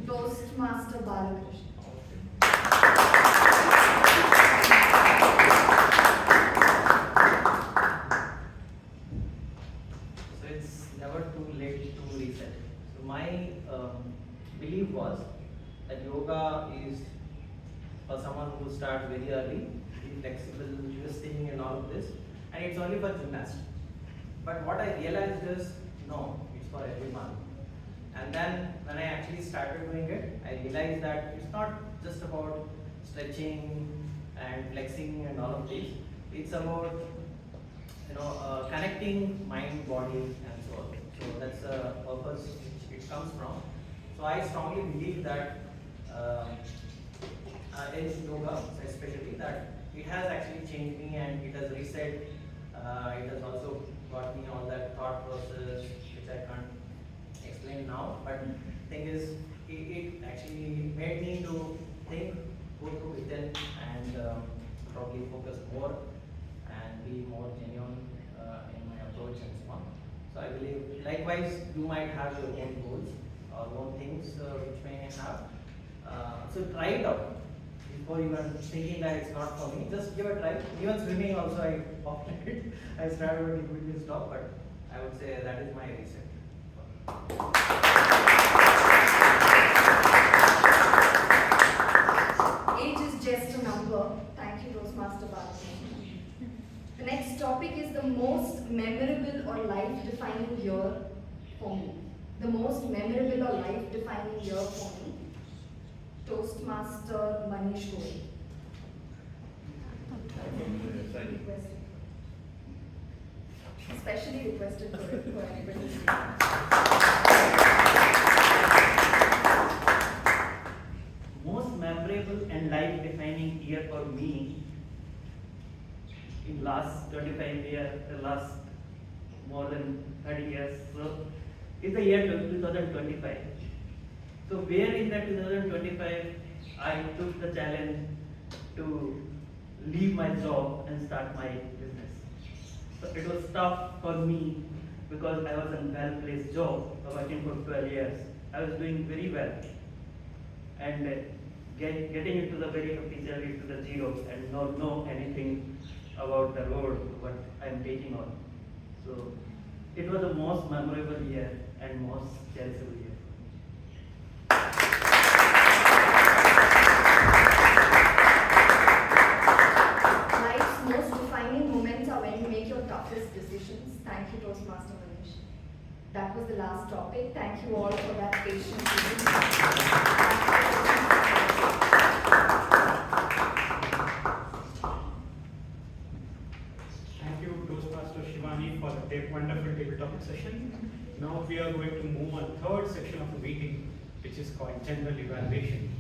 Toastmaster Balakrishna. So it's never too late to reset. So my belief was that yoga is for someone who starts very early, be flexible, twisting and all of this, and it's only for gymnasts. But what I realized is, no, it's for everyone. And then when I actually started doing it, I realized that it's not just about stretching and flexing and all of this. It's about connecting mind, body, and soul. So that's the purpose which it comes from. So I strongly believe that in yoga, especially, that it has actually changed me and it has reset. It has also got me all that thought process which I can't explain now. But thing is, it actually made me to think, go through within, and probably focus more and be more genuine in my approach and so on. So I believe, likewise, you might have your own goals or own things which may have. So try it out. Before even thinking that it's not for me, just give a try. Even swimming also I opted it. I started with immediately stop, but I would say that is my reset. Age is just a number. Thank you, Toastmaster Balakrishna. The next topic is the most memorable or life-defining year for me. The most memorable or life-defining year for me. Toastmaster Manish Goyal. Specially requested for anybody. Most memorable and life-defining year for me in last 25 years, the last more than 30 years, so is the year 2025. So where in that 2025, I took the challenge to leave my job and start my business. So it was tough for me because I was in a well-placed job, working for 12 years. I was doing very well. And getting into the very officially to the zero and not know anything about the road, what I am taking on. So it was the most memorable year and most cherishable year. Life's most defining moments are when you make your toughest decisions. Thank you, Toastmaster Manish. That was the last topic. Thank you all for that patience. topic session. Now we are going to move on third section of the meeting, which is called general evaluation.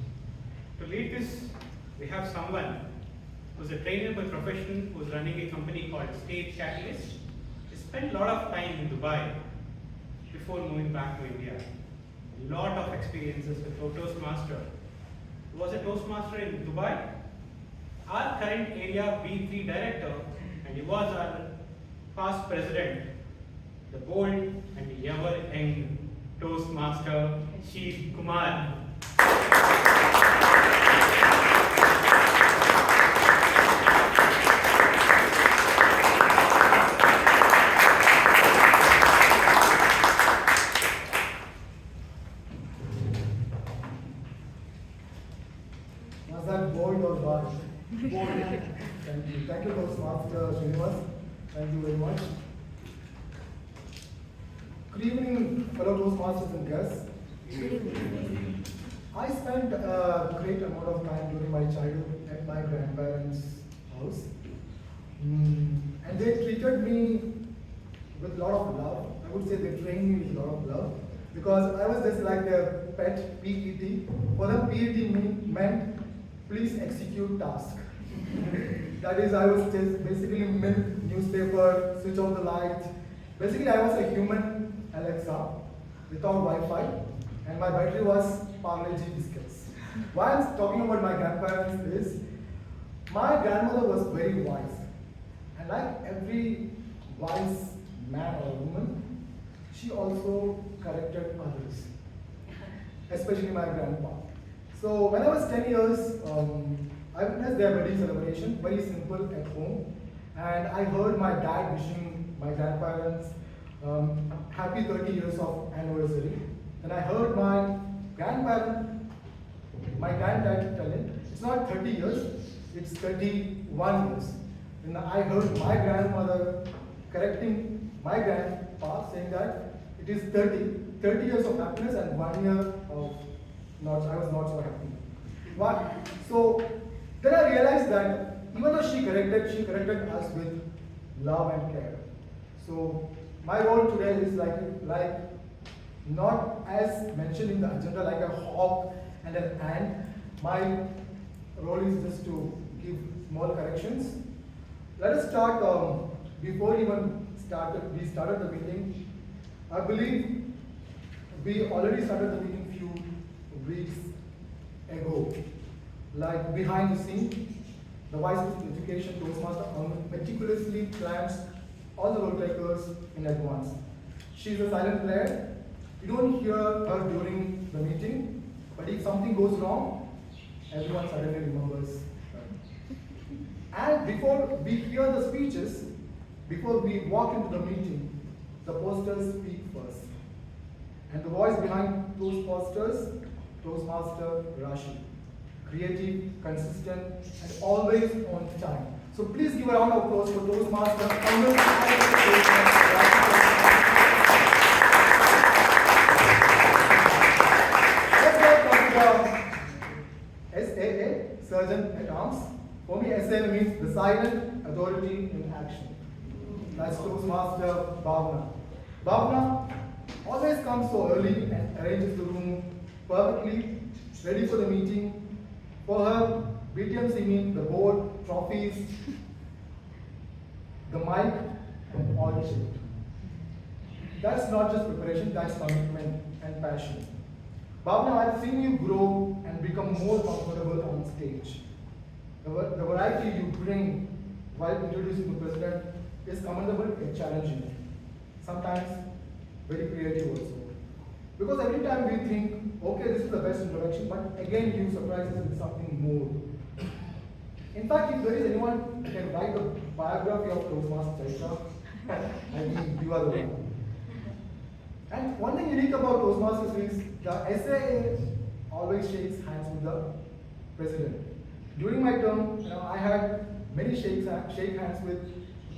To lead this, we have someone who's a trainer by profession, who's running a company called Stage Catalyst. He spent a lot of time in Dubai before moving back to India. A lot of experiences with Toastmaster. He was a Toastmaster in Dubai, our current area B3 director, and he was our past president, the bold and ever young Toastmaster Sheeb Kumar. Was that bold or what? Bold. Thank you. Thank you, Toastmaster Srinivas. Thank you very much. Good evening, fellow Toastmasters and guests. Good evening. I spent a great amount of time during my childhood at my grandparents' house. And they treated me with a lot of love. I would say they trained me with a lot of love. Because I was just like their pet PET. For them, PET meant please execute task. That is, I was just basically milk, newspaper, switch on the lights. Basically, I was a human Alexa without Wi-Fi, and my battery was Parle G biscuits. Why I'm talking about my grandparents is, my grandmother was very wise, and like every wise man or woman, she also corrected others, especially my grandpa. So when I was 10 years, I witnessed their wedding celebration, very simple at home, and I heard my dad wishing my grandparents happy 30 years of anniversary. And I heard my granddad telling, it's not 30 years, it's 31 years. And I heard my grandmother correcting my grandpa, saying that it is 30 years of happiness and 1 year of I was not so happy. Why? So then I realized that even though she corrected us with love and care. So my role today is like not as mentioned in the agenda like a hawk and an ant. My role is just to give small corrections. Let us start before we started the meeting. I believe we already started the meeting few weeks ago. Like behind the scene, the Vice President of Education, Toastmaster Anand, meticulously plans all the role takers in advance. She is a silent player. You don't hear her during the meeting, but if something goes wrong, everyone suddenly remembers her. And before we hear the speeches, before we walk into the meeting, the posters speak first. And the voice behind those posters, Toastmaster Rashi. Creative, consistent, and always on time. So please give a round of applause for Toastmaster Anand. Let's go to the SAA, Sergeant at Arms. For me, SAA means the silent authority in action. That's Toastmaster Bhavana. Bhavana always comes so early and arranges the room perfectly, ready for the meeting. For her, BTMC means the board, trophies, the mic, and all the shit. That's not just preparation, that's commitment and passion. Bhavana, I've seen you grow and become more comfortable on stage. The variety you bring while introducing the president is commendable and challenging. Sometimes very creative also. Because every time we think, okay, this is the best introduction, but again you surprise us with something more. In fact, if there is anyone who can write a biography of Toastmaster Chaitra, I think you are the one. And one thing unique about Toastmasters is the SAA always shakes hands with the president. During my term, I had many shake hands with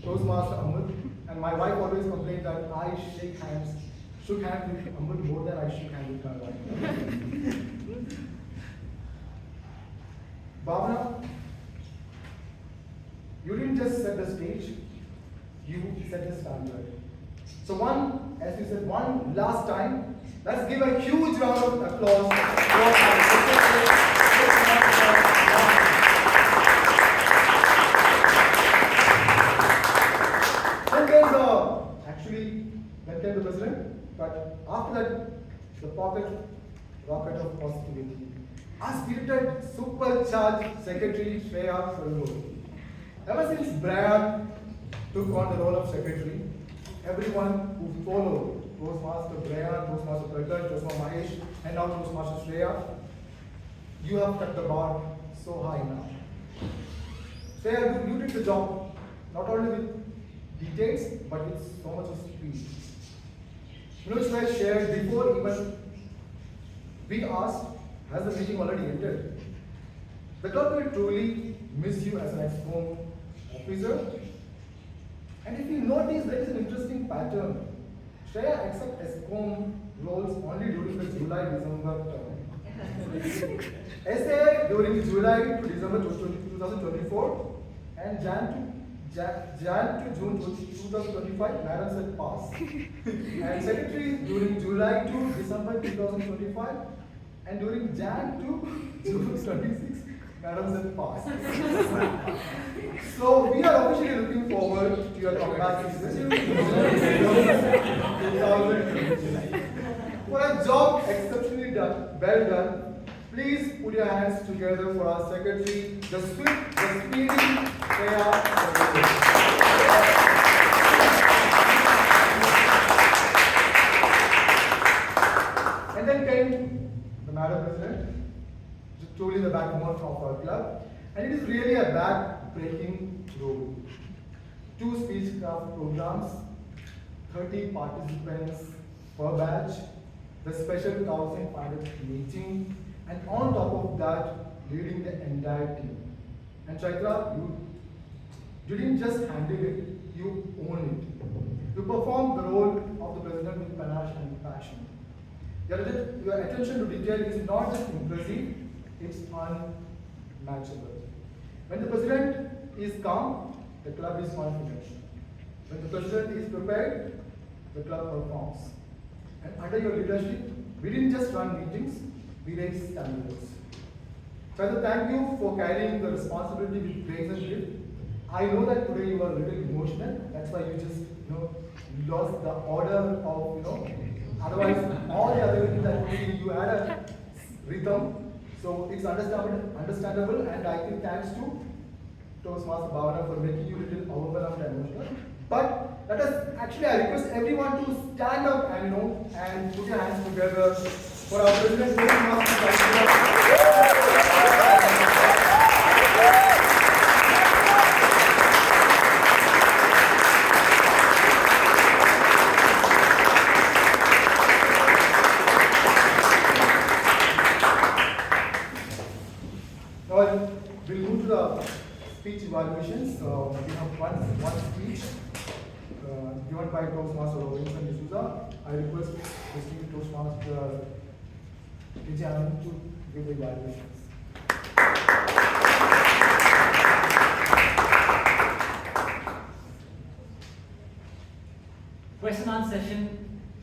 Toastmaster Amrit, and my wife always complained that I shook hands with Amrit more than I shook hands with my wife. Bhavana, you didn't just set the stage, you set the standard. So one as we said, one last time. Let's give a huge round of applause for our Then came the president, but after that, the rocket of positivity. Our spirited, supercharged secretary Shreya Sarungo. Ever since Brian took on the role of secretary, everyone who followed Toastmaster Brian, Toastmaster Prakash, Toastmaster Mahesh, and now Toastmaster Shreya, you have kept the bar so high now. Shreya, you did the job not only with details but with so much of speed. Shreya shared before even we asked, has the meeting already ended? The club will truly miss you as an ex-home officer. And if you notice, there is an interesting pattern. Shreya accepts ESCOM roles only during the July-December term. SA during July to December 2024 and Jan to June 2025, Madam said pass. And secretary during July to December 2025 and during Jan to June 26, Madam said pass. So we are officially looking forward to your comeback season. For a job exceptionally done, well done, please put your hands together for our secretary, the swift, the speedy Shreya. And then came the Madam President, truly the backbone of our club, and it is really a back-breaking role. 2 speechcraft programs, 30 participants per batch, the special 1,500 meeting, and on top of that, leading the entire team. And Chaitra, you didn't just handle it, you own it. You performed the role of the president with panache and passion. Your attention to detail is not just impressive, it's unmatchable. When the president is calm, the club is confident. When the president is prepared, the club performs. And under your leadership, we didn't just run meetings, we raised standards. So thank you for carrying the responsibility with grace and grit. I know that today you are a little emotional, that's why you just lost the order of otherwise all the other things that you had a rhythm. So it's understandable, and I think thanks to Toastmaster Bhavana for making you a little overwhelmed and emotional. But I request everyone to stand up and put your hands together for our President Toastmaster. We'll move to the speech evaluations. We have one speech given by Toastmaster Robinson D'Souza. I request esteemed Toastmaster Vijayan to give the evaluations. Question and answer session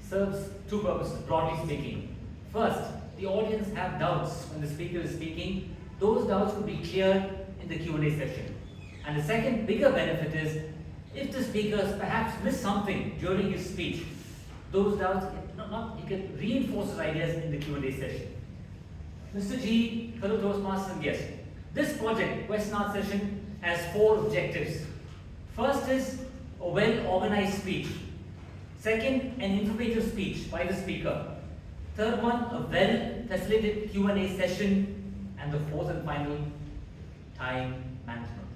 serves 2 purposes, broadly speaking. First, the audience have doubts when the speaker is speaking. Those doubts could be cleared in the Q&A session. And the second bigger benefit is, if the speaker perhaps missed something during his speech, those doubts, he can reinforce his ideas in the Q&A session. Mr. G, fellow Toastmasters and guests, this project, question and answer session, has 4 objectives. First is a well-organized speech. Second, an informative speech by the speaker. Third one, a well-facilitated Q&A session. And the fourth and final, time management.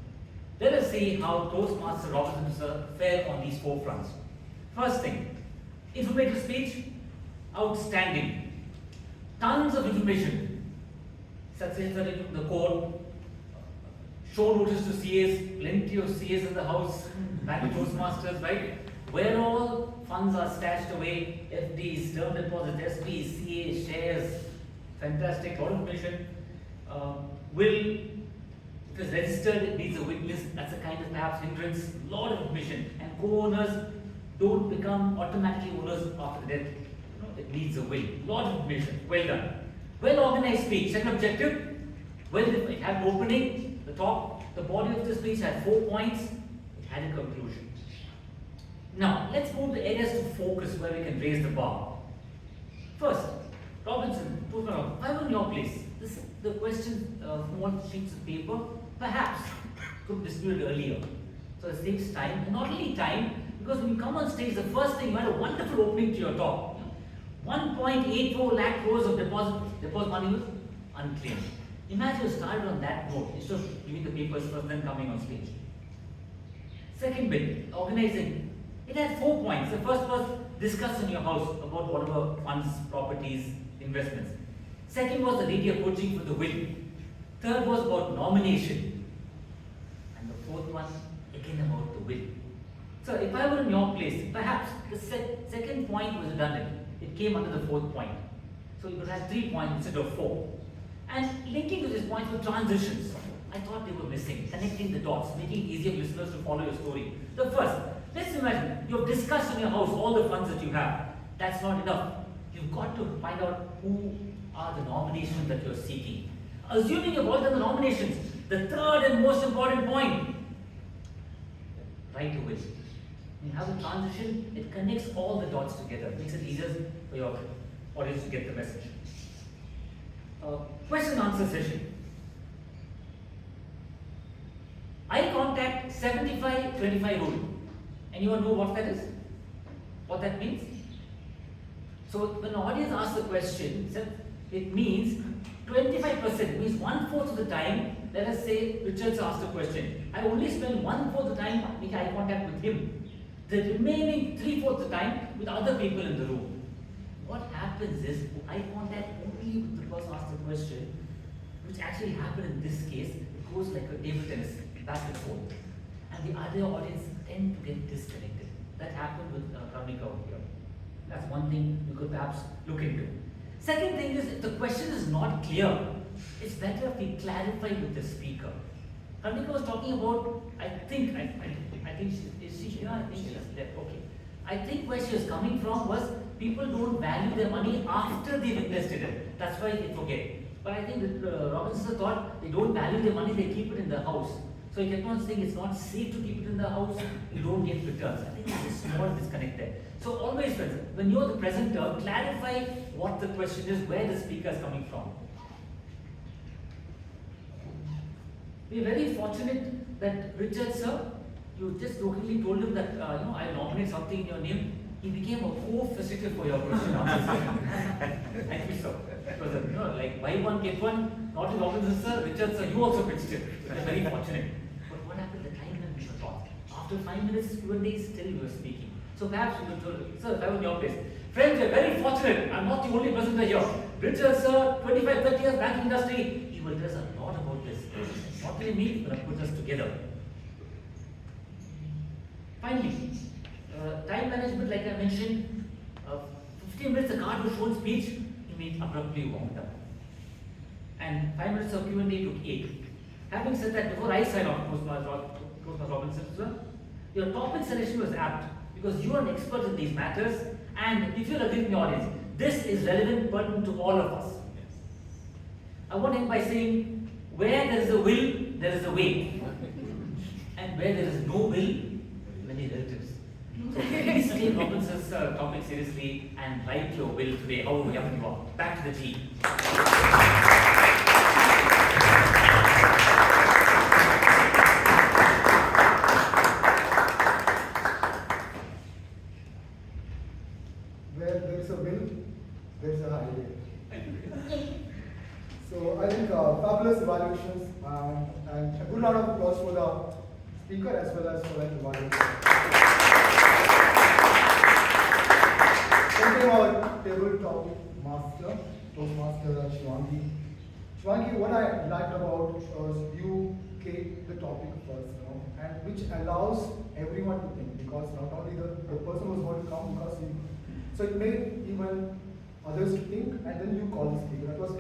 Let us see how Toastmaster Robinson fared on these 4 fronts. First thing, informative speech, outstanding. Tons of information, such as the code, show notice to CAs, plenty of CAs in the house, Bangalore Toastmasters, right? Where all funds are stashed away, FDs, term deposits, SPs, CAs, shares, fantastic, lot of information. If it's registered, it needs a witness, that's a kind of perhaps hindrance, lot of information. And co-owners don't become automatically owners after death. It needs a will. Lot of information. Well done. Well organized speech. Second objective. Well, it had opening, the top, the body of the speech had 4 points. It had a conclusion. Now, let's move to areas to focus where we can raise the bar. First, Robinson, if I were in your place, the question, small sheets of paper, perhaps could be distributed earlier. So it saves time, and not only time, because when you come on stage, the first thing, you had a wonderful opening to your talk. 1.84 lakh crores of deposit money was unclaimed. Imagine you started on that note, instead of giving the papers first, then coming on stage. Second bit, organizing. It had 4 points. The first was discuss in your house about whatever funds, properties, investments. Second was the radio coaching for the will. Third was about nomination. And the fourth one, again about the will. So if I were in your place, perhaps the second point was redundant. It came under the fourth point. So you could have 3 points instead of 4. And linking to these points were transitions. I thought they were missing, connecting the dots, making it easier for listeners to follow your story. The first, let's imagine you've discussed in your house all the funds that you have. That's not enough. You've got to find out who are the nominations that you're seeking. Assuming you've all done the nominations, the third and most important point, right to will. When you have a transition, it connects all the dots together, makes it easier for your audience to get the message. Question and answer session. Eye contact 75-25 rule. Anyone know what that is? What that means? So when the audience asks the question, it means 25%, means 1/4 of the time, let us say Richard's asked a question. I only spend 1/4 of the time making eye contact with him. The remaining 3/4 of the time with other people in the room. What happens is eye contact only with the person asked the question, which actually happened in this case. It goes like a table tennis, back and forth. And the other audience tend to get disconnected. That happened with Karnika over here. That's one thing you could perhaps look into. Second thing is, if the question is not clear, it's better if we clarify with the speaker. Karnika was talking about, I think is she here? I think she has left. Okay. I think where she was coming from was people don't value their money after they've invested it. That's why they forget. But I think that Robinson thought they don't value their money, they keep it in the house. So he kept on saying it's not safe to keep it in the house, you don't get returns. I think there's a small disconnect there. So always, friends, when you're the presenter, clarify what the question is, where the speaker is coming from. We're very fortunate that Richard sir, you just jokingly told him that I nominate something in your name. He became a co-facilitator for your question answer. Thank you, sir. It was like buy one get one. Not in Robinson sir, Richard sir, you also pitched it. I'm very fortunate. But what happened? The time went we thought. After 5 minutes, Q&A, still you were speaking. So perhaps you could tell, sir, if I was in your place. Friends, we're very fortunate. I'm not the only presenter here. Richard sir, 25-30 years banking industry. He will tell us a lot about this. Not only me, but put us together. Finally, time management, like I mentioned, 15 minutes the card was shown speech, he made abruptly wound up. And 5 minutes of Q&A took 8. Having said that, before I sign off, Toastmaster Robinson, sir, your topic selection was apt because you are an expert in these matters, and if you'll agree with the audience, this is relevant, pertinent to all of us. I want to end by saying, where there is a will, there is a way. And where there is no will, many relatives. So please take Robinson's topic seriously and write your will today, however young you are. Back to the team. Where there is a will, there is a highway. So I think fabulous evaluations and a good round of applause for the speaker as well as for the evaluator. Thank you, our table topic master, Toastmaster Shivangi. Shivangi, what I liked about was you gave the topic first, and which allows everyone to think, because not only the person who's going to come, because so it made even others to think, and then you call the speaker. That was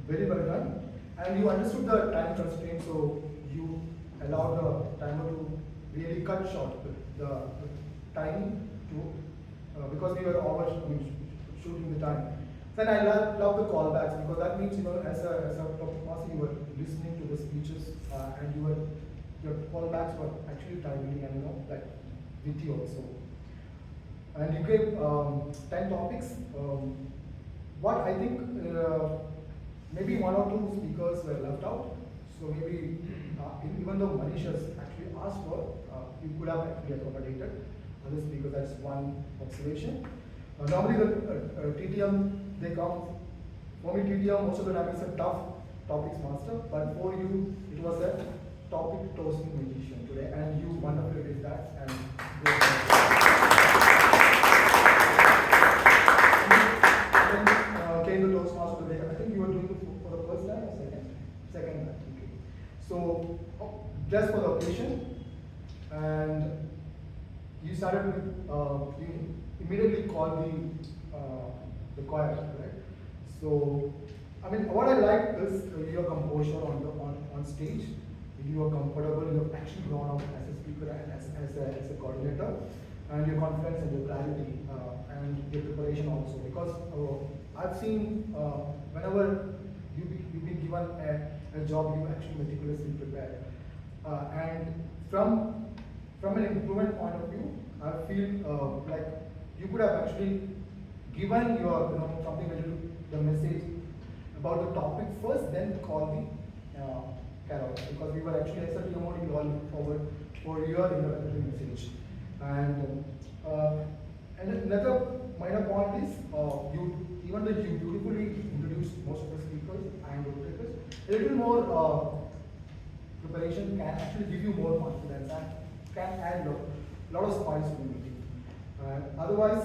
very well done, and you understood the time constraint, so you allowed the timer to really cut short the time because we were shooting the time. Then I love the callbacks, because that means, as a Toastmaster, you were listening to the speeches and your callbacks were actually timely and like witty also. And you gave 10 topics. What I think maybe one or two speakers were left out. So maybe even though Manish has actually asked for, you could have actually accommodated other speakers. That's one observation. Normally the TTM, they come. For me, TTM most of the time is a tough topics master, but for you, it was a topic toasting magician today, and you wonderfully did that. And came to Toastmaster today. I think you were doing it for the first time or second? Second time. Okay. So, just for the occasion, and you started with, you immediately called the choir, right? So, I mean, what I like is your composure on stage. You are comfortable. You have actually grown up as a speaker and as a coordinator, and your confidence and your clarity and your preparation also. Because I've seen whenever you've been given a job, you actually meticulously prepare. And from an improvement point of view, I feel like you could have actually given your something related to the message about the topic first, then call the carol, because we were actually as a team only all forward for your introductory message. And another minor point is even though you beautifully introduced most of the speakers and orators, a little more preparation can actually give you more confidence and can add a lot of spice to the meeting. Otherwise,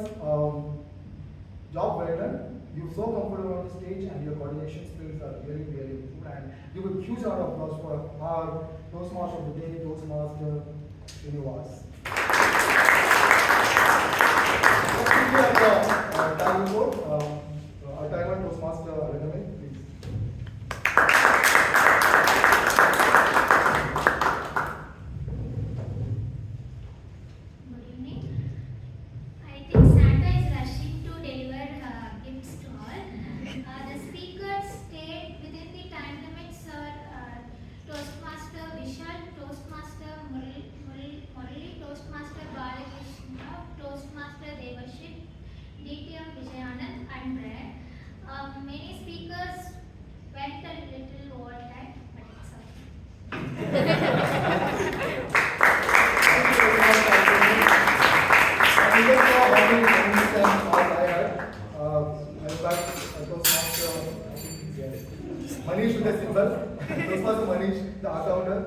job well done. You're so comfortable on the stage and your coordination skills are really, really good. And give a huge round of applause for our Toastmaster of the day, Toastmaster Srinivas. We have the time report. Our timer, Toastmaster Alagammai, please. Good evening. I think Santa is rushing to deliver gifts to all. The speakers stayed within the time limits are Toastmaster Vishal, Toastmaster Murali, Toastmaster Balakrishna, Toastmaster Devashit, DTM Vijayan and Brad. Many speakers went a little over time, but it's Manish with the symbol. Toastmaster Manish, the art owner.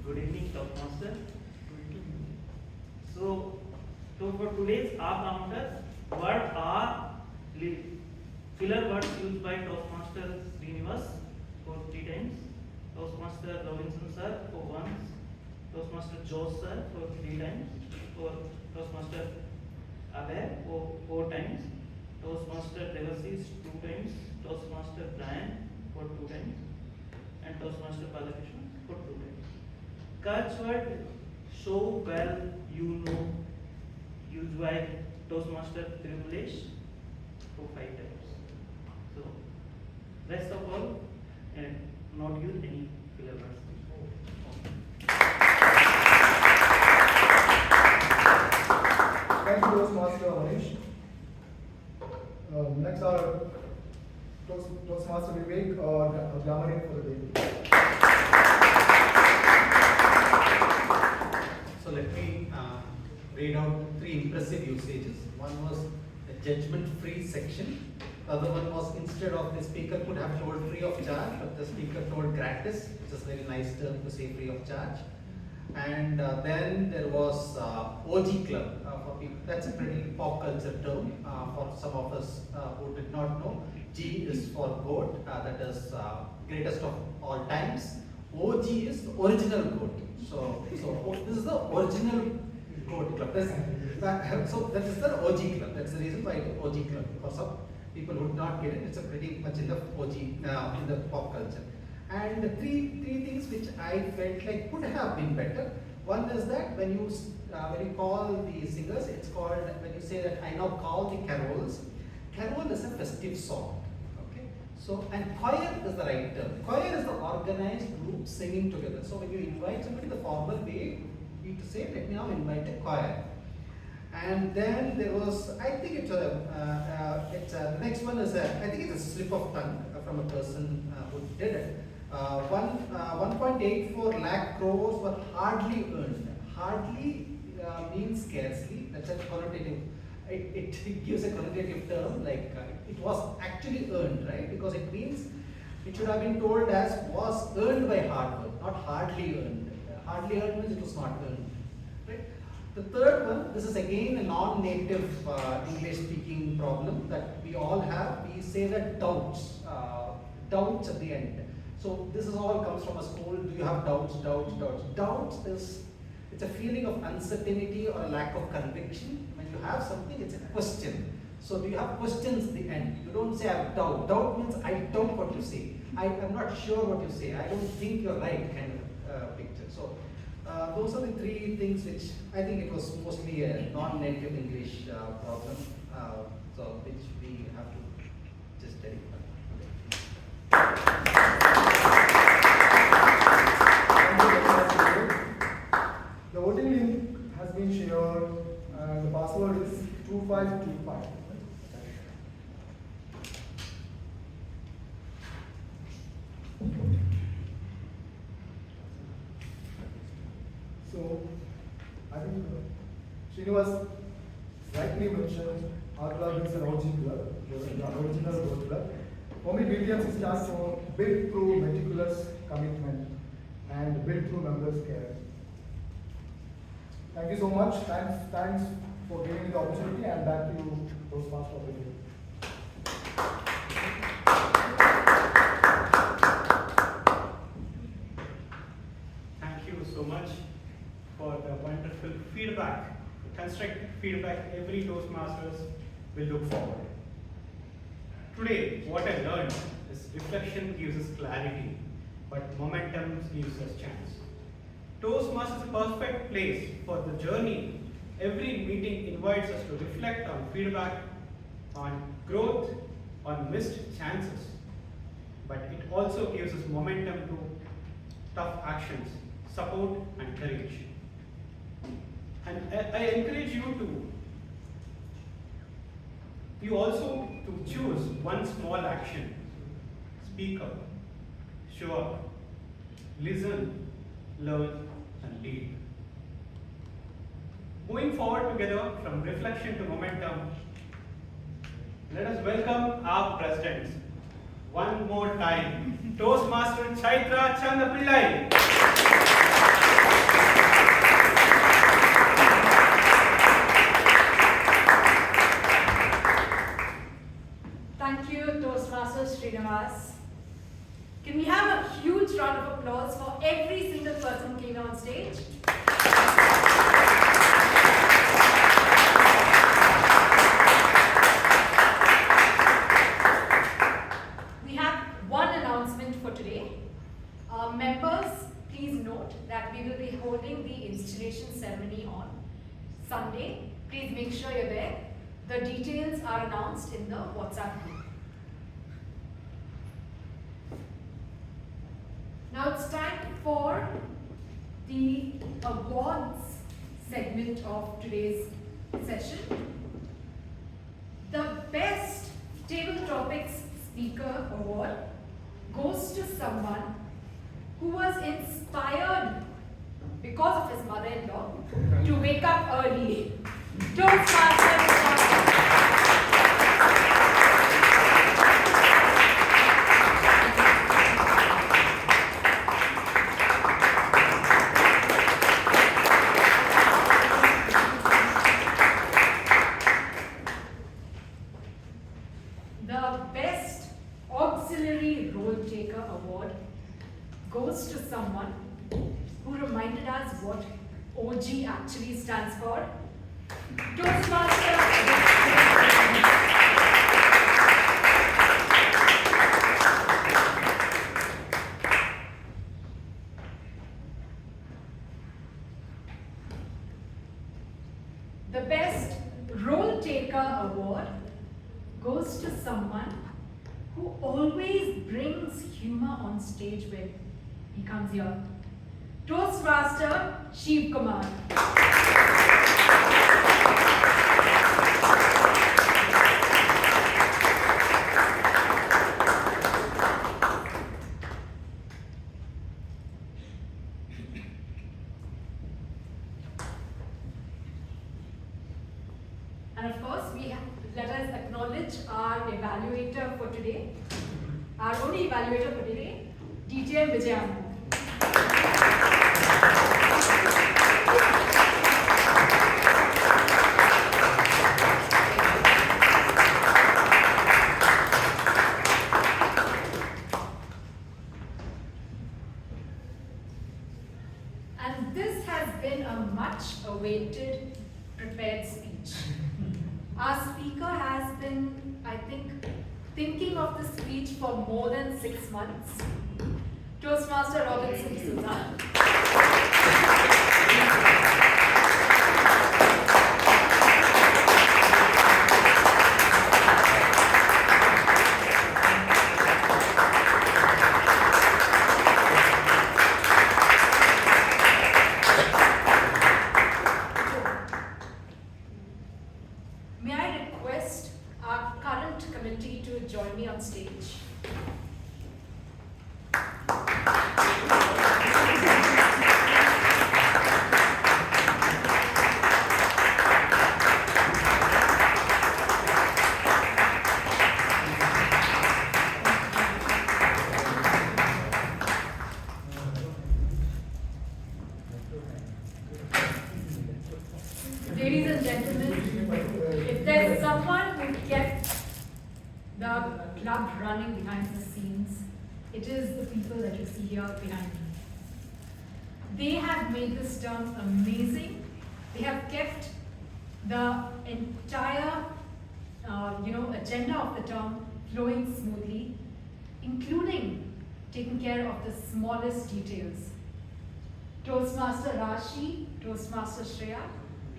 Good evening, Toastmaster. So for today's R counter, what are filler words used by Toastmaster Srinivas for 3 times, Toastmaster Robinson sir for once, Toastmaster Joe sir for 3 times, for Toastmaster Abhay for 4 times, Toastmaster Devashish 2 times, Toastmaster Brian for 2 times, and Toastmaster Balakrishna for 2 times. Catch word so well you know used by Toastmaster Privilege for 5 times. So rest of all and not use any filler words. Thank you, Toastmaster Manish. Next, our Toastmaster Vivek, GRAMMARIAN for the day. So let me read out 3 impressive usages. One was a judgment-free section. The other one was instead of the speaker could have told free of charge, but the speaker told gratis, which is a very nice term to say free of charge. And then there was OG Club for people. That's a pretty pop culture term for some of us who did not know. G is for goat, that is greatest of all times. OG is the original goat. So this is the original goat club. So that is the OG Club. That's the reason why it's OG Club. For some people who did not get it, it's a pretty much in the OG in the pop culture. And three things which I felt like could have been better. One is that when you call the singers, it's called, when you say that I now call the carols, carol is a festive song. Okay. So, and choir is the right term. Choir is the organized group singing together. So when you invite somebody, the formal way would be to say, let me now invite a choir. And then there was, I think the next one is I think it's a slip of tongue from a person who did it. 1.84 lakh crores were hardly earned. Hardly means scarcely. That's a connotative. It gives a connotative term, like it was actually earned, right? Because it means it should have been told as was earned by hard work, not hardly earned. Hardly earned means it was not earned, right? The third one, this is again a non-native English speaking problem that we all have. We say that doubts at the end. So this is all comes from a school. Do you have doubts? Doubts is, it's a feeling of uncertainty or a lack of conviction. When you have something, it's a question. So do you have questions at the end? You don't say I have doubt. Doubt means I doubt what you say. I am not sure what you say. I don't think you're right kind of picture. So those are the three things which I think it was mostly a non-native English problem. So which we have to just take. The voting link has been shared and the password is 2525. So, I think Srinivas rightly mentioned our club is an OG club, the original Goyal club. For me, BTMC stands for built through meticulous commitment and built through members' care. Thank you so much. Thanks for giving me the opportunity, and back to you, Toastmaster of the day. Thank you so much for the wonderful feedback, constructive feedback every Toastmasters will look forward. Today, what I learned is reflection gives us clarity, but momentum gives us chance. Toastmasters is a perfect place for the journey. Every meeting invites us to reflect on feedback, on growth, on missed chances. But it also gives us momentum to tough actions, support and courage. And I encourage you also to choose one small action. Speak up, show up, listen, learn and lead. Moving forward together from reflection to momentum, let us welcome our presidents one more time. Toastmaster Chaitra Chandapillai. Thank you, Toastmaster Srinivas. Can we have a huge round of applause for every single person who came on stage? We have one announcement for today. Members, please note that we will be holding the installation ceremony on Sunday. Please make sure you're there. The details are announced in the WhatsApp group. Now it's time for the awards segment of today's session. The Best Table Topics Speaker Award goes to someone who was inspired because of his mother-in-law to wake up early. Toastmasters. The Best Auxiliary Role Taker Award goes to someone who reminded us what OG actually stands for. Toastmaster. someone who always brings humor on stage when he comes here. Toastmaster Sheeb Kumar. And of course, let us acknowledge our evaluator for today. Our only evaluator for today, DJ Vijayan. And this has been a much awaited prepared speech. Our speaker has been, I think, thinking of the speech for more than 6 months. Toastmaster Robinson Suzanne. May I request our current committee to join me on stage? Ladies and gentlemen, if there's someone who kept the club running behind the scenes, it is the people that you see here behind me. They have made this term amazing. They have kept the entire agenda of the term flowing smoothly, including taking care of the smallest details. Toastmaster Rashi, Toastmaster Shreya,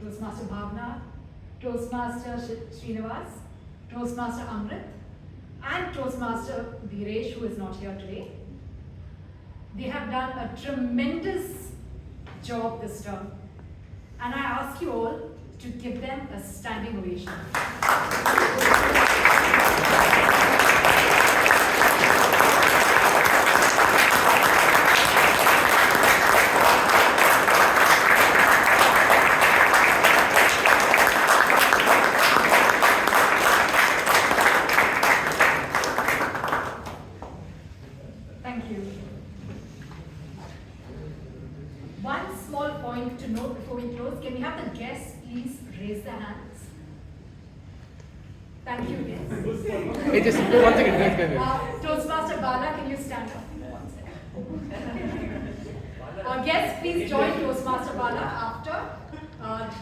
Toastmaster Bhavana, Toastmaster Srinivas, Toastmaster Amrit, and Toastmaster Viresh, who is not here today. They have done a tremendous job this term, and I ask you all to give them a standing ovation. Thank you. One small point to note before we close. Can we have the guests please raise their hands? Thank you, guests. Hey, just 1 second. Wait. Toastmaster Bala, can you stand up? Our guests, please join Toastmaster Bala after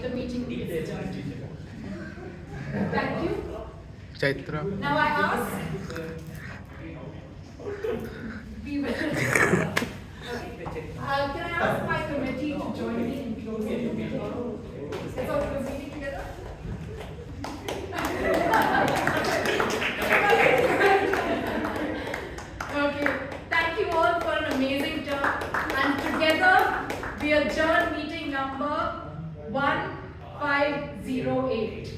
the meeting is adjourned. Thank you. Chaitra. Now I ask, we will. Can I ask my committee to join me in closing? Let's all close the meeting together. Okay, thank you all for an amazing term. And together we adjourn meeting number 1508.